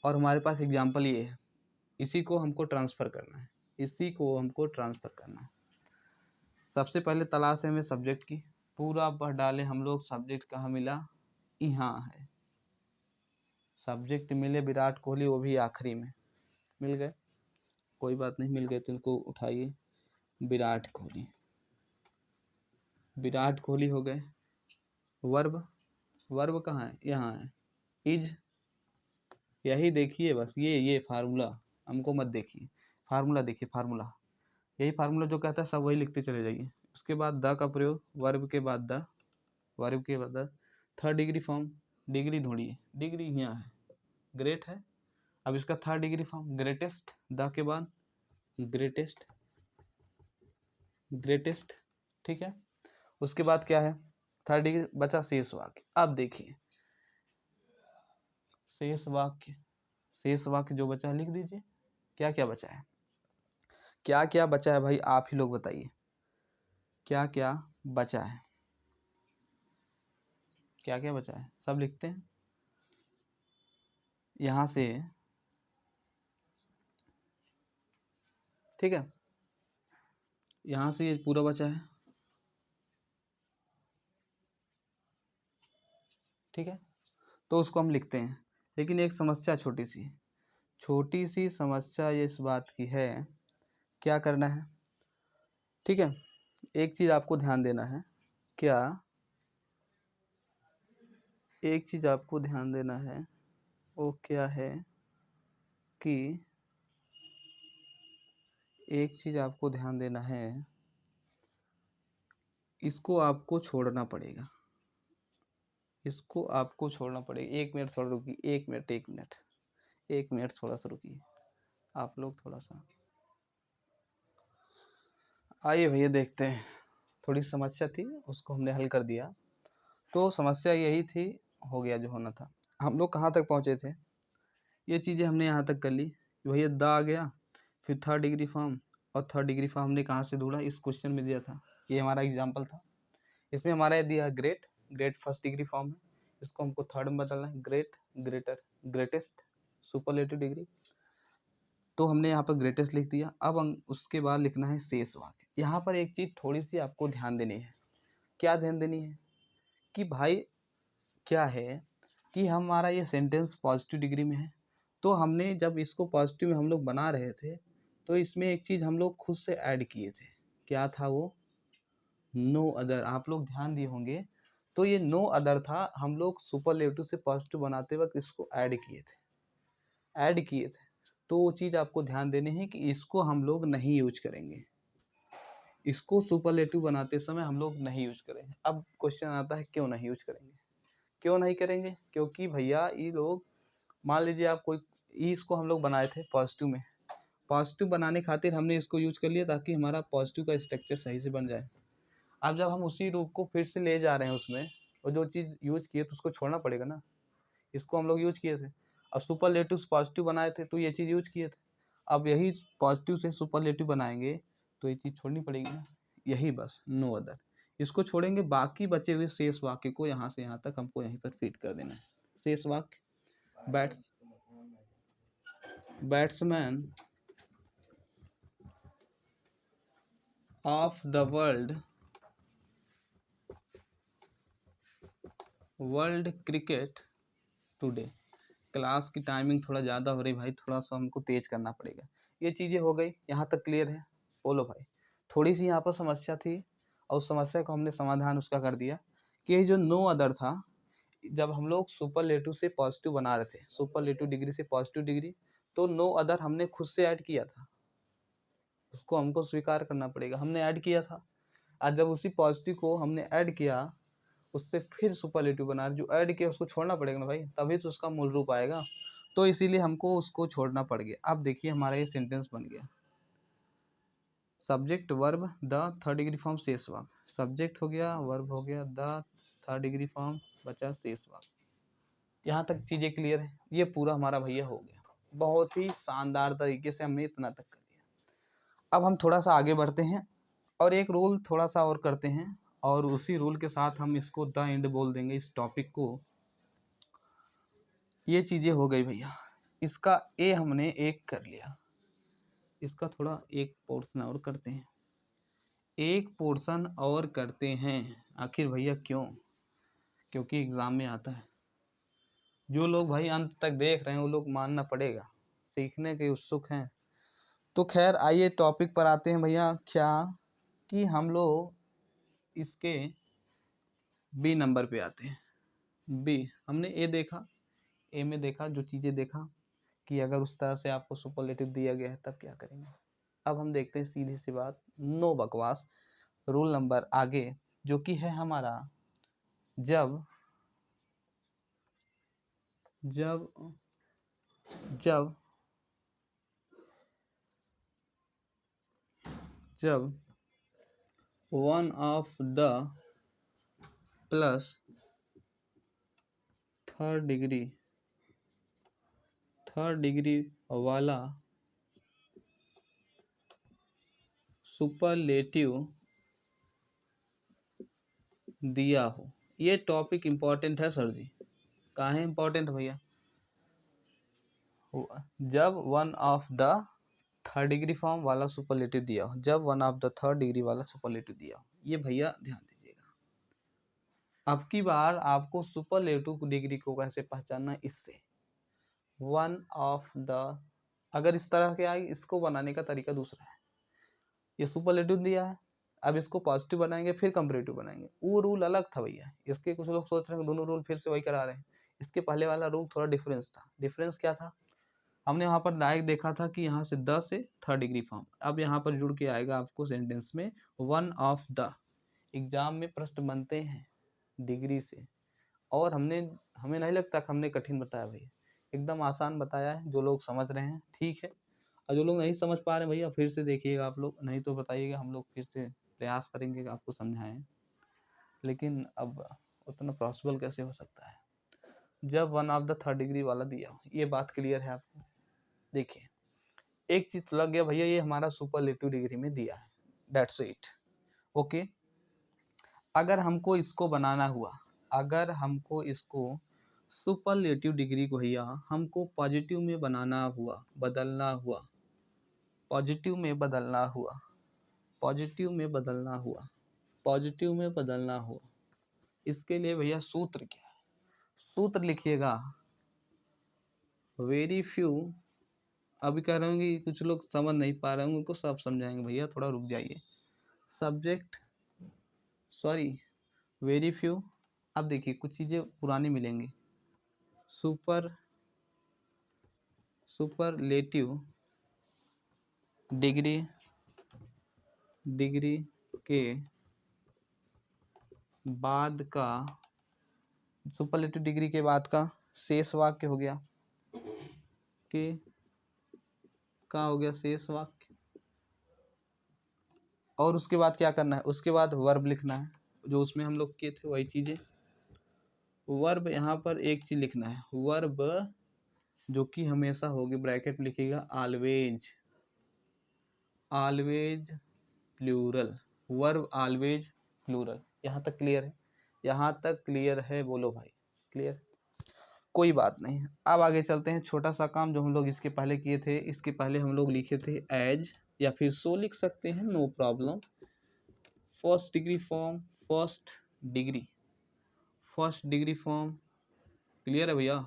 और हमारे पास एग्जाम्पल ये है, इसी को हमको ट्रांसफ़र करना है, इसी को हमको ट्रांसफ़र करना है। सबसे पहले तलाश है हमें सब्जेक्ट की, पूरा पढ़ डाले हम लोग, सब्जेक्ट कहाँ मिला, यहाँ है। सब्जेक्ट मिले विराट कोहली, वो भी आखिरी में मिल गए, कोई बात नहीं, मिल गए तो इनको उठाइए, विराट कोहली, विराट कोहली हो गए। वर्ब, वर्ब कहाँ है, यहाँ है, इज, यही देखिए बस, ये फार्मूला हमको मत देखिए, फार्मूला देखिए, फार्मूला यही फार्मूला जो कहता है सब वही लिखते चले जाइए। उसके बाद द का प्रयोग, वर्ब के बाद द, वर्ब के बाद the, third degree form, degree ढूंढिए, डिग्री यहाँ है, ग्रेट है, अब इसका third degree form greatest, the के बाद ग्रेटेस्ट, ग्रेटेस्ट, ठीक है। उसके बाद क्या है, थर्ड डिग्री, बचा शेष वाक्य। अब देखिए शेष वाक्य, शेष वाक्य जो बचा है लिख दीजिए, क्या क्या बचा है, क्या क्या बचा है भाई, आप ही लोग बताइए क्या क्या बचा है, क्या क्या बचा है, सब लिखते हैं। यहाँ से, ठीक है, यहाँ से ये पूरा बचा है, ठीक है, तो उसको हम लिखते हैं। लेकिन एक समस्या, छोटी सी समस्या ये इस बात की है, क्या करना है, ठीक है। एक चीज़ आपको ध्यान देना है, क्या एक चीज़ आपको ध्यान देना है, वो क्या है कि एक चीज़ आपको ध्यान देना है, इसको आपको छोड़ना पड़ेगा, इसको आपको छोड़ना पड़ेगा। एक मिनट थोड़ा रुकिए, एक मिनट, एक मिनट, एक मिनट थोड़ा सा रुकिए आप लोग, थोड़ा सा आइए भैया देखते हैं। थोड़ी समस्या थी, उसको हमने हल कर दिया। तो समस्या यही थी, हो गया जो होना था। हम लोग कहाँ तक पहुँचे थे, ये चीज़ें हमने यहाँ तक कर ली कि भैया द आ गया, फिर थर्ड डिग्री फॉर्म, और थर्ड डिग्री फॉर्म हमने कहाँ से ढूंढा, इस क्वेश्चन में दिया था, ये हमारा एग्जाम्पल था। इसमें हमारा ये दिया great, great first degree form है, इसको हमको थर्ड में बदलना है, great, greater, greatest, superlative degree. तो हमने यहाँ पर ग्रेटेस्ट लिख दिया। अब उसके बाद लिखना है शेष वाक्य। यहाँ पर एक चीज़ थोड़ी सी आपको ध्यान देनी है, क्या ध्यान देनी है कि भाई क्या है कि हमारा ये सेंटेंस पॉजिटिव डिग्री में है, तो हमने जब इसको पॉजिटिव में हम लोग बना रहे थे तो इसमें एक चीज़ हम लोग खुद से ऐड किए थे, क्या था वो, नो अदर। आप लोग ध्यान दिए होंगे, तो ये नो अदर था, हम लोग सुपरलेटिव से पॉजिटिव बनाते वक्त इसको ऐड किए थे। तो वो चीज़ आपको ध्यान देनी है कि इसको हम लोग नहीं यूज करेंगे, इसको सुपरलेटिव बनाते समय हम लोग नहीं यूज करेंगे। अब क्वेश्चन आता है क्यों नहीं यूज करेंगे, क्यों नहीं करेंगे, क्योंकि भैया ये लोग, मान लीजिए आप कोई, इसको हम लोग बनाए थे पॉजिटिव में, पॉजिटिव बनाने खातिर हमने इसको यूज कर लिया ताकि हमारा पॉजिटिव का स्ट्रक्चर सही से बन जाए। अब जब हम उसी रूप को फिर से ले जा रहे हैं उसमें, और जो चीज़ यूज किए तो उसको छोड़ना पड़ेगा ना, इसको हम लोग यूज किए थे, अब सुपरलेटिव से पॉजिटिव बनाए थे तो ये चीज़ यूज किए थे, अब यही पॉजिटिव से सुपरलेटिव बनाएंगे तो ये चीज़ छोड़नी पड़ेगी ना, यही बस, नो अदर। इसको छोड़ेंगे, बाकी बचे हुए शेष वाक्य को यहाँ से यहाँ तक हमको यहीं पर फिट कर देना है। शेष वाक्य बैठ, batsman of the world cricket today. Class की टाइमिंग थोड़ा ज़्यादा हो रही भाई, थोड़ा सा हमको तेज करना पड़ेगा। ये चीज़ें हो गई, यहाँ तक क्लियर है? बोलो भाई। थोड़ी सी यहाँ पर समस्या थी और उस समस्या को हमने समाधान उसका कर दिया कि ये जो नो अदर था, जब हम लोग सुपरलेटिव से पॉजिटिव बना रहे थे, सुपरलेटिव डिग्री से पॉजिटिव डिग्री, तो नो अदर हमने खुद से ऐड किया था, उसको हमको स्वीकार करना पड़ेगा, हमने ऐड किया था। आज जब उसी पॉजिटिव को हमने ऐड किया, उससे फिर सुपरलेटिव बना, जो ऐड किया उसको छोड़ना पड़ेगा ना भाई, तभी तो उसका मूल रूप आएगा। तो इसीलिए हमको उसको छोड़ना पड़ गया। अब देखिए हमारा ये सेंटेंस बन गया, subject verb the third degree form शेष वाक्य। सब्जेक्ट हो गया, वर्ब हो गया, द थर्ड डिग्री फॉर्म, बचा शेष वाक्य। यहाँ तक चीज़ें क्लियर है? ये पूरा हमारा भैया हो गया, बहुत ही शानदार तरीके से हमने इतना तक कर लिया। अब हम थोड़ा सा आगे बढ़ते हैं और एक रूल थोड़ा सा और करते हैं, और उसी रूल के साथ हम इसको द एंड बोल देंगे इस टॉपिक को। ये चीज़ें हो गई भैया, इसका ए हमने एक कर लिया, इसका थोड़ा एक पोर्शन और करते हैं, एक पोर्शन और करते हैं। आखिर भैया क्यों? क्योंकि एग्ज़ाम में आता है। जो लोग भाई अंत तक देख रहे हैं वो लोग मानना पड़ेगा, सीखने के उत्सुक हैं। तो खैर आइए टॉपिक पर आते हैं भैया, क्या कि हम लोग इसके बी नंबर पे आते हैं। बी हमने ए देखा, ए में देखा जो चीज़ें देखा कि अगर उस तरह से आपको सुपरलेटिव दिया गया है तब क्या करेंगे। अब हम देखते हैं सीधी सी बात, नो बकवास, रूल नंबर आगे जो कि है हमारा, जब जब जब जब one of the plus third degree वाला सुपरलेटिव दिया हो। ये टॉपिक इम्पोर्टेंट है सर जी। कहाँ है इम्पोर्टेंट भैया? जब one of the third degree form वाला सुपरलेटिव दिया हो, जब one of the third degree वाला सुपरलेटिव दिया हो। ये भैया ध्यान दीजिएगा। अब की बार आपको सुपरलेटिव डिग्री को कैसे पहचानना, इससे वन ऑफ द, अगर इस तरह के आए, इसको बनाने का तरीका दूसरा है। ये सुपरलेटिव दिया है, अब इसको पॉजिटिव बनाएंगे फिर कंपैरेटिव बनाएंगे। वो रूल अलग था भैया, इसके कुछ लोग सोच रहे हैं दोनों रूल फिर से वही करा रहे हैं। इसके पहले वाला रूल थोड़ा डिफरेंस था। डिफरेंस क्या था? हमने यहाँ पर डायरेक्ट देखा था कि यहाँ से द से थर्ड डिग्री फॉर्म, अब यहाँ पर जुड़ के आएगा आपको सेंटेंस में वन ऑफ द। एग्जाम में प्रश्न बनते हैं डिग्री से, और हमें नहीं लगता कि हमने कठिन बताया भैया, एकदम आसान बताया है। जो लोग समझ रहे हैं ठीक है, और जो लोग नहीं समझ पा रहे हैं भैया फिर से देखिएगा आप लोग, नहीं तो बताइएगा, हम लोग फिर से प्रयास करेंगे कि आपको समझाएं। लेकिन अब उतना पॉसिबल कैसे हो सकता है जब one of the third degree वाला दिया हो। ये बात क्लियर है आपको? देखिए एक चीज लग गया भैया, ये हमारा सुपरलेटिव डिग्री में दिया है, दैट्स इट। ओके, अगर हमको इसको बनाना हुआ, अगर हमको इसको सुपरलेटिव डिग्री को भैया हमको पॉजिटिव में बनाना हुआ, बदलना हुआ, पॉजिटिव में बदलना हुआ, पॉजिटिव में बदलना हुआ, पॉजिटिव में बदलना हुआ, इसके लिए भैया सूत्र क्या है? सूत्र लिखिएगा, वेरी फ्यू। अभी कह रहे होंगे कुछ लोग समझ नहीं पा रहे होंगे, उनको सब समझाएंगे भैया, थोड़ा रुक जाइए। Subject sorry very few. अब देखिए कुछ चीज़ें पुरानी मिलेंगी, सुपरलेटिव डिग्री के बाद का, सुपरलेटिव डिग्री के बाद का शेष वाक्य हो गया, के का हो गया शेष वाक्य। और उसके बाद क्या करना है? उसके बाद वर्ब लिखना है, जो उसमें हम लोग किए थे वही चीज़ें। वर्ब यहाँ पर एक चीज लिखना है, वर्ब जो कि हमेशा होगी, ब्रैकेट में लिखिएगा always, always plural, verb always plural. यहाँ तक क्लियर है? यहाँ तक क्लियर है? बोलो भाई क्लियर। कोई बात नहीं। अब आगे चलते हैं, छोटा सा काम जो हम लोग इसके पहले किए थे। इसके पहले हम लोग लिखे थे एज या फिर सो लिख सकते हैं, no problem. First degree form, first degree, first degree form, clear है भैया?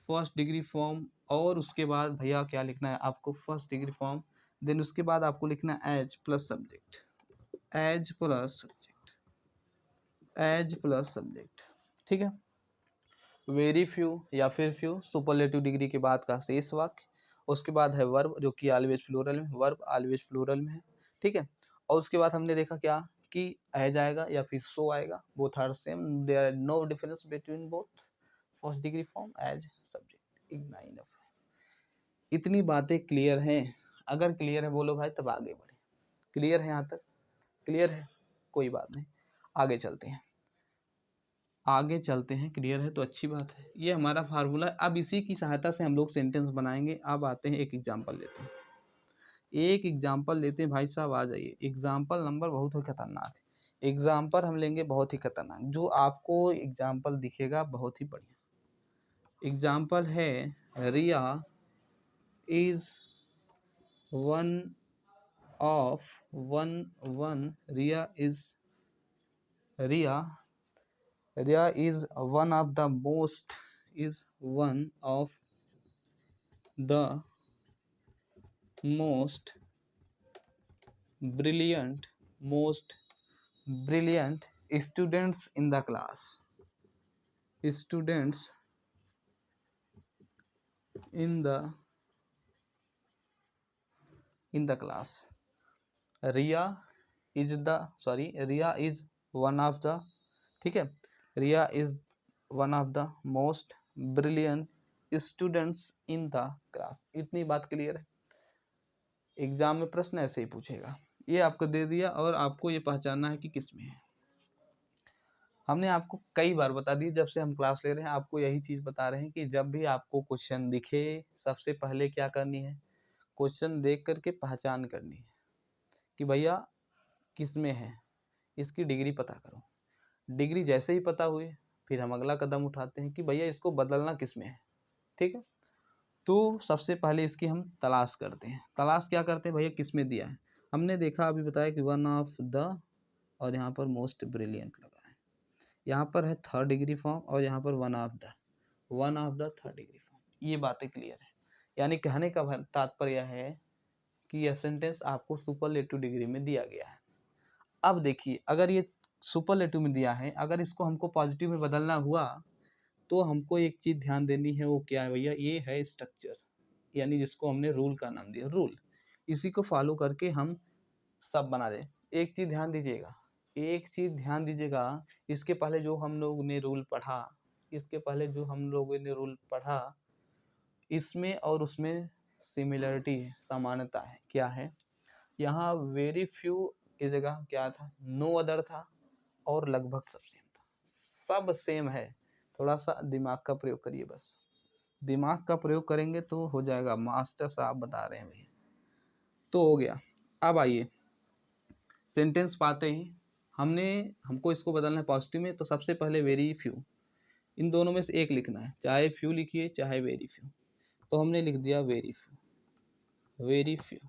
फर्स्ट डिग्री फॉर्म, और उसके बाद भैया क्या लिखना है आपको, फर्स्ट डिग्री फॉर्म, देन उसके बाद आपको लिखना है as plus subject, as plus subject, as plus subject, ठीक है। वेरी फ्यू या फिर फ्यू, सुपरलेटिव डिग्री के बाद का शेष वाक्य। उसके बाद है वर्ब जो कि ऑलवेज प्लूरल में, वर्ब ऑलवेज प्लूरल में है, ठीक है। और उसके बाद हमने देखा क्या कि एज आएगा या फिर सो आएगा, both are same, there are no difference between both, first degree form as subject, इतना इनफ है। इतनी बातें क्लियर हैं? अगर क्लियर है बोलो भाई, तब आगे बढ़े। क्लियर है यहाँ तक? क्लियर है, कोई बात नहीं, आगे चलते हैं, आगे चलते हैं। क्लियर है तो अच्छी बात है। ये हमारा फार्मूला है, अब इसी की सहायता से हम लोग सेंटेंस बनाएंगे। अब आते हैं, एक एग्जांपल लेते हैं, एक एग्जांपल लेते हैं भाई साहब, आ जाइए। एग्जांपल नंबर बहुत ही खतरनाक है, एग्जांपल हम लेंगे बहुत ही खतरनाक, जो आपको एग्जांपल दिखेगा बहुत ही बढ़िया। एग्जांपल है, Ria is one of Ria is, Ria Ria is one of the most, is one of the most brilliant, most brilliant students in the class. Students in the class. Ria is the, sorry, Ria is one of the, ठीक है, Ria is one of the most brilliant students in the class। इतनी बात clear है। Exam में प्रश्न ऐसे ही पूछेगा, ये आपको दे दिया और आपको ये पहचानना है कि किस में है। हमने आपको कई बार बता दी, जब से हम क्लास ले रहे हैं आपको यही चीज बता रहे हैं कि जब भी आपको क्वेश्चन दिखे, सबसे पहले क्या करनी है, क्वेश्चन देख करके पहचान करनी है कि भैया किस में है, इसकी डिग्री पता करो। डिग्री जैसे ही पता हुई, फिर हम अगला कदम उठाते हैं कि भैया इसको बदलना किस में है, ठीक है। तो सबसे पहले इसकी हम तलाश करते हैं। तलाश क्या करते हैं भैया, किस में दिया है। हमने देखा, अभी बताया कि वन ऑफ द, और यहाँ पर मोस्ट ब्रिलियंट लगा है, यहाँ पर है थर्ड डिग्री फॉर्म, और यहाँ पर one of the third degree form. ये बातें क्लियर है। यानी कहने का तात्पर्य है कि यह सेंटेंस आपको सुपरलेटिव डिग्री में दिया गया है। अब देखिए, अगर ये सुपरलेटिव में दिया है, अगर इसको हमको पॉजिटिव में बदलना हुआ तो हमको एक चीज ध्यान देनी है, वो क्या है भैया, ये है स्ट्रक्चर, यानी जिसको हमने रूल का नाम दिया, रूल। इसी को फॉलो करके हम सब बना दें। एक चीज ध्यान दीजिएगा, एक चीज ध्यान दीजिएगा, इसके पहले जो हम लोग ने रूल पढ़ा, इसके पहले जो हम लोगों ने रूल पढ़ा, इसमें और उसमें सिमिलरिटी है, समानता है। क्या है, यहाँ वेरी फ्यू की जगह क्या था, नो अदर था, और लगभग सब सेम था। सब सेम है, थोड़ा सा दिमाग का प्रयोग करिए, बस दिमाग का प्रयोग करेंगे तो हो जाएगा। मास्टर साहब बता रहे हैं भैया, तो हो गया। अब आइए, सेंटेंस पाते ही हमको इसको बदलना है पॉजिटिव में, तो सबसे पहले वेरी फ्यू, इन दोनों में से एक लिखना है, चाहे फ्यू लिखिए चाहे वेरी फ्यू। तो हमने लिख दिया वेरी फ्यू, वेरी फ्यू।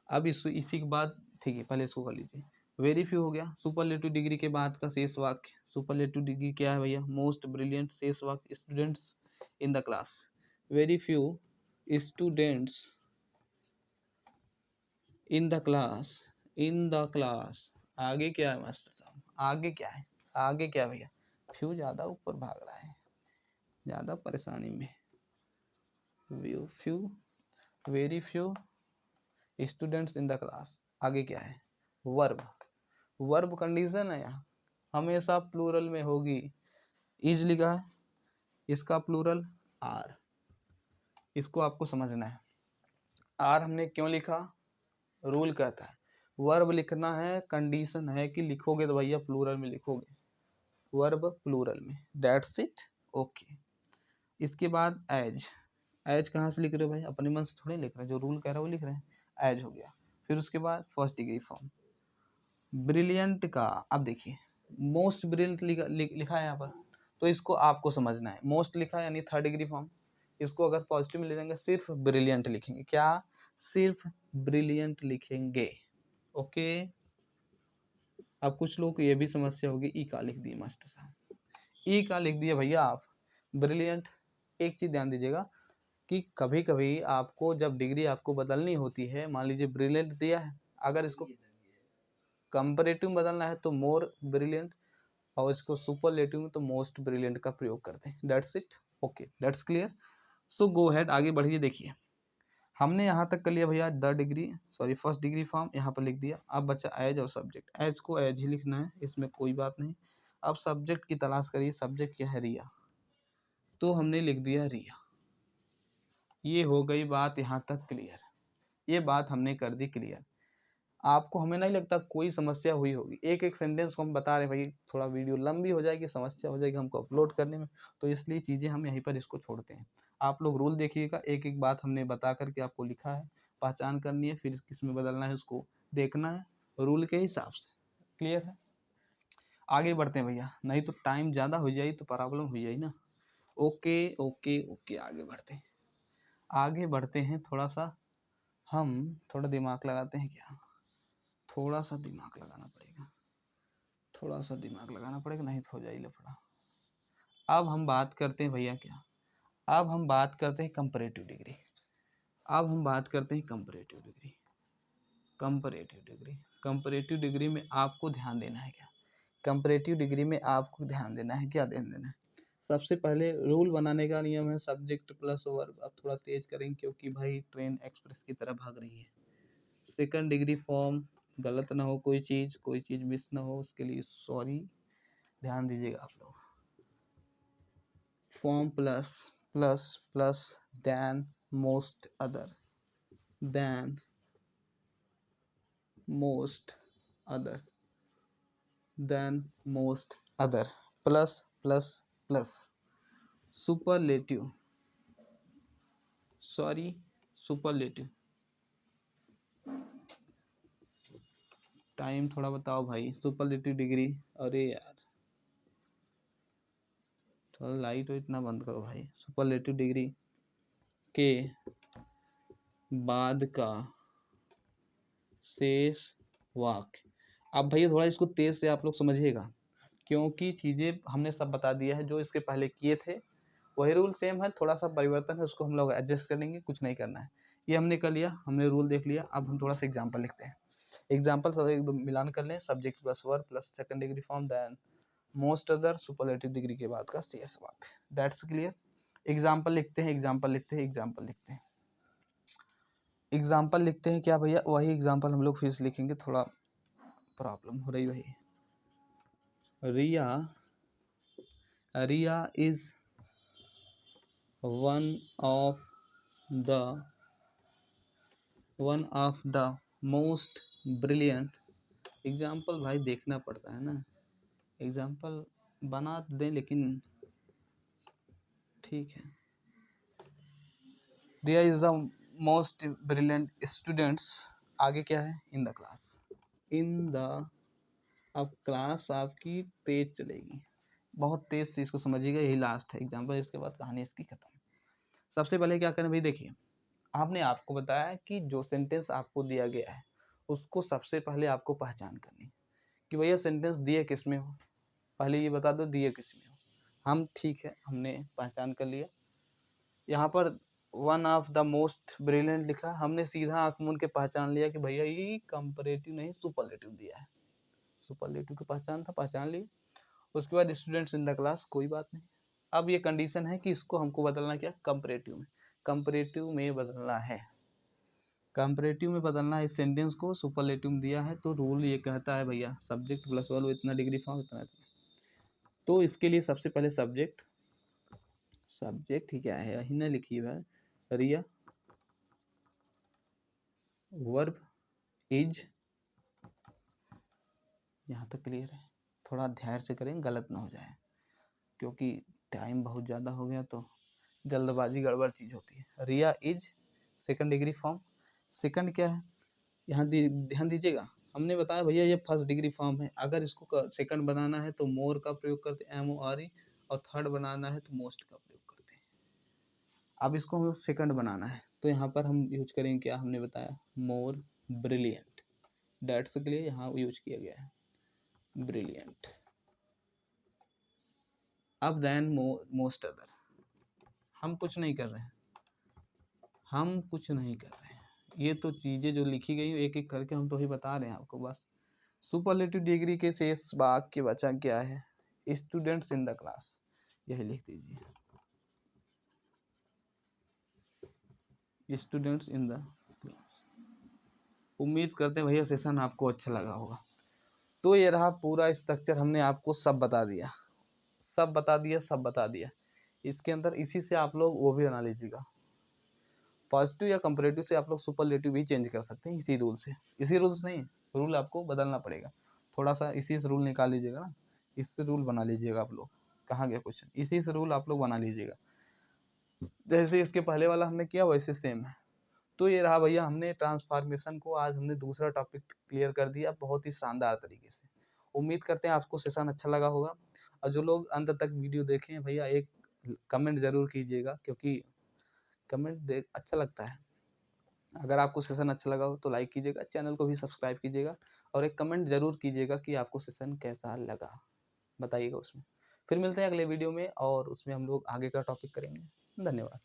अब इसी के बाद, ठीक है, पहले इसको कर लीजिए, वेरी फ्यू हो गया। सुपरलेटिव डिग्री के बाद का शेष वाक्य, सुपरलेटिव डिग्री क्या है भैया, मोस्ट ब्रिलियंट, शेष वाक्य students in the class, very few students in the class, in the class. आगे क्या है मास्टर साहब, आगे क्या है, आगे क्या है भैया, फ्यू ज़्यादा ऊपर भाग रहा है, ज़्यादा परेशानी में, few, very few students in the class. आगे क्या है, वर्ब, वर्ब कंडीशन है यहाँ, हमेशा प्लूरल में होगी। इज लिखा है, इसका प्लूरल आर, इसको आपको समझना है। आर हमने क्यों लिखा, रूल कहता है वर्ब लिखना है, कंडीशन है कि लिखोगे तो भैया प्लूरल में लिखोगे, वर्ब प्लूरल में, दैट्स इट, ओके। इसके बाद एज, एज कहाँ से लिख रहे हो भाई, अपने मन से थोड़ी लिख रहे हैं, जो रूल कह रहा है वो लिख रहे हैं, एज हो गया। फिर उसके बाद फर्स्ट डिग्री फॉर्म, ब्रिलियंट का, अब देखिए मोस्ट ब्रिलियंट लिखा है यहाँ पर, तो इसको आपको समझना है। मोस्ट लिखा यानी थर्ड डिग्री फॉर्म, इसको अगर पॉजिटिव में ले लेंगे सिर्फ ब्रिलियंट लिखेंगे। क्या? सिर्फ ब्रिलियंट लिखेंगे। ओके। अब कुछ लोग को ये भी समस्या होगी, ई का लिख दिए मास्टर साहब, ई का लिख दिए भैया आप ब्रिलियंट। एक चीज ध्यान दीजिएगा कि कभी कभी आपको जब डिग्री आपको बदलनी होती है, मान लीजिए ब्रिलियंट दिया है, अगर इसको कंपैरेटिव में बदलना है तो मोर ब्रिलियंट, और इसको सुपरलेटिव में तो मोस्ट ब्रिलियंट का प्रयोग करते हैं। That's it. Okay, that's clear. So go head, आगे बढ़िए। देखिए हमने यहाँ तक कर लिया भैया the degree, sorry first degree form यहाँ पर लिख दिया। अब बच्चा एज और सब्जेक्ट, एज को एज ही लिखना है, इसमें कोई बात नहीं। अब सब्जेक्ट की तलाश करिए, सब्जेक्ट क्या है? रिया, तो हमने लिख दिया रिया। ये हो गई बात यहाँ तक क्लियर, ये बात हमने कर दी क्लियर। आपको हमें नहीं लगता कोई समस्या हुई होगी? एक एक सेंटेंस को हम बता रहे हैं भाई, थोड़ा वीडियो लंबी हो जाएगी, समस्या हो जाएगी हमको अपलोड करने में, तो इसलिए चीज़ें हम यहीं पर इसको छोड़ते हैं। आप लोग रूल देखिएगा, एक एक बात हमने बता करके आपको लिखा है, पहचान करनी है, फिर किसमें बदलना है उसको देखना है रूल के हिसाब से। क्लियर है? आगे बढ़ते हैं भैया, नहीं तो टाइम ज़्यादा हो जाए तो प्रॉब्लम हो जाए ना। ओके ओके ओके, आगे बढ़ते हैं, आगे बढ़ते हैं। थोड़ा सा हम थोड़ा दिमाग लगाते हैं क्या? थोड़ा सा दिमाग लगाना पड़ेगा, थोड़ा सा दिमाग लगाना पड़ेगा, नहीं तो हो जाए लफड़ा। अब हम बात करते हैं भैया क्या? अब हम बात करते हैं कंपैरेटिव डिग्री। अब हम बात करते हैं comparative degree. Comparative degree, comparative degree में आपको ध्यान देना है क्या? कंपैरेटिव डिग्री में आपको ध्यान देना है क्या? ध्यान देना है। सबसे पहले रूल बनाने का नियम है सब्जेक्ट प्लस वर्ब। अब थोड़ा तेज करेंगे क्योंकि भाई ट्रेन एक्सप्रेस की तरह भाग रही है। सेकंड डिग्री फॉर्म, गलत ना हो कोई चीज़ मिस ना हो, उसके लिए सॉरी, ध्यान दीजिएगा आप लोग। Form plus plus plus than most other, than most other, than most other, plus plus plus superlative, sorry superlative. Time थोड़ा बताओ भाई, सुपरलेटिव डिग्री, अरे यार थोड़ा लाइट हो, इतना बंद करो भाई। सुपरलेटिव डिग्री के बाद का शेष वाक्य। अब भैया थोड़ा इसको तेज से आप लोग समझिएगा, क्योंकि चीज़ें हमने सब बता दिया है, जो इसके पहले किए थे वही रूल सेम है, थोड़ा सा परिवर्तन है, उसको हम लोग एडजस्ट कर लेंगे, कुछ नहीं करना है। ये हमने कर लिया, हमने रूल देख लिया। अब हम थोड़ा सा एग्जाम्पल लिखते हैं। एग्जाम्पल सब एक मिलान कर लें, subject plus verb plus second degree form than most other superlative degree के बाद का शेष वाक्य। That's clear. एग्जाम्पल लिखते हैं, एग्जाम्पल लिखते हैं, एग्जाम्पल लिखते हैं, एग्जाम्पल लिखते हैं। क्या भैया? वही एग्जाम्पल हम लोग फिर से लिखेंगे, थोड़ा प्रॉब्लम हो रही वही। Ria, Ria is one of the most brilliant. Example भाई देखना पड़ता है ना, एग्जाम्पल बना दें लेकिन ठीक है। Ria is the most brilliant students, आगे क्या है? In the class, in the. अब क्लास आपकी तेज चलेगी, बहुत तेज से इसको समझिएगा, यही लास्ट है एग्जाम्पल, इसके बाद कहानी इसकी खत्म। सबसे पहले क्या करें भाई? देखिए आपने आपको बताया कि जो सेंटेंस आपको दिया गया है उसको सबसे पहले आपको पहचान करनी कि भैया सेंटेंस दिए किस में हो, पहले ये बता दो दिए किस में हो। हम ठीक है, हमने पहचान कर लिया। यहाँ पर one of the most brilliant लिखा, हमने सीधा आंख मूंद के पहचान लिया कि भैया ये कंपैरेटिव नहीं सुपरलेटिव दिया है। सुपरलेटिव तो पहचान था, पहचान लिया। उसके बाद स्टूडेंट्स इन द क्लास, कोई बात नहीं। अब ये कंडीशन है कि इसको हमको बदलना क्या? कंपैरेटिव में, कंपैरेटिव में बदलना है, कंपैरेटिव में बदलना है। इस सेंटेंस को सुपरलेटिव में दिया है तो रूल ये कहता है भैया सब्जेक्ट प्लस वर्ब इतना डिग्री फॉर्म इतना इतना। तो इसके लिए सबसे पहले सब्जेक्ट, सब्जेक्ट ही क्या है यही ना लिखिए भाई, रिया, वर्ब इज, यहाँ तक क्लियर है। थोड़ा धैर्य से करें, गलत ना हो जाए, क्योंकि टाइम बहुत ज़्यादा हो गया तो जल्दबाजी गड़बड़ चीज़ होती है। Ria is second degree form, second क्या है यहाँ ध्यान दीजिएगा, हमने बताया भैया ये फर्स्ट डिग्री फॉर्म है, अगर इसको सेकंड बनाना है तो मोर का प्रयोग करते हैं, MORE, और थर्ड बनाना है तो मोस्ट का प्रयोग करते हैं। अब इसको हमें सेकंड बनाना है तो यहाँ पर हम यूज करेंगे क्या, हमने बताया मोर, ब्रिलियंट, डेट्स के लिए यहाँ यूज किया गया है ब्रिलियंट। अब देन मोस्ट अदर, हम कुछ नहीं कर रहे हैं, हम कुछ नहीं कर रहे हैं, ये तो चीज़ें जो लिखी गई एक एक करके हम तो ही बता रहे हैं आपको बस। सुपरलेटिव डिग्री के शेष भाग के बचा क्या है, स्टूडेंट्स इन द क्लास, यही लिख दीजिए स्टूडेंट्स इन द क्लास। उम्मीद करते हैं भैया सेशन आपको अच्छा लगा होगा। तो ये रहा पूरा स्ट्रक्चर, हमने आपको सब बता दिया, सब बता दिया, सब बता दिया। इसके अंदर इसी से आप लोग वो भी बना लीजिएगा, पॉजिटिव या कंपैरेटिव से आप लोग सुपरलेटिव भी चेंज कर सकते हैं इसी रूल से। इसी रूल्स नहीं, रूल आपको बदलना पड़ेगा थोड़ा सा, इसी से रूल निकाल लीजिएगा ना, इससे रूल बना लीजिएगा आप लोग। कहाँ गया क्वेश्चन, इसी से रूल आप लोग बना लीजिएगा, जैसे इसके पहले वाला हमने किया वैसे सेम है। तो ये रहा भैया, हमने ट्रांसफॉर्मेशन को आज हमने दूसरा टॉपिक क्लियर कर दिया बहुत ही शानदार तरीके से। उम्मीद करते हैं आपको सेशन अच्छा लगा होगा, और जो लोग अंत तक वीडियो देखें भैया एक कमेंट ज़रूर कीजिएगा, क्योंकि कमेंट देख अच्छा लगता है। अगर आपको सेशन अच्छा लगा हो तो लाइक कीजिएगा, चैनल को भी सब्सक्राइब कीजिएगा, और एक कमेंट ज़रूर कीजिएगा कि आपको सेशन कैसा लगा, बताइएगा उसमें। फिर मिलते हैं अगले वीडियो में और उसमें हम लोग आगे का टॉपिक करेंगे। धन्यवाद।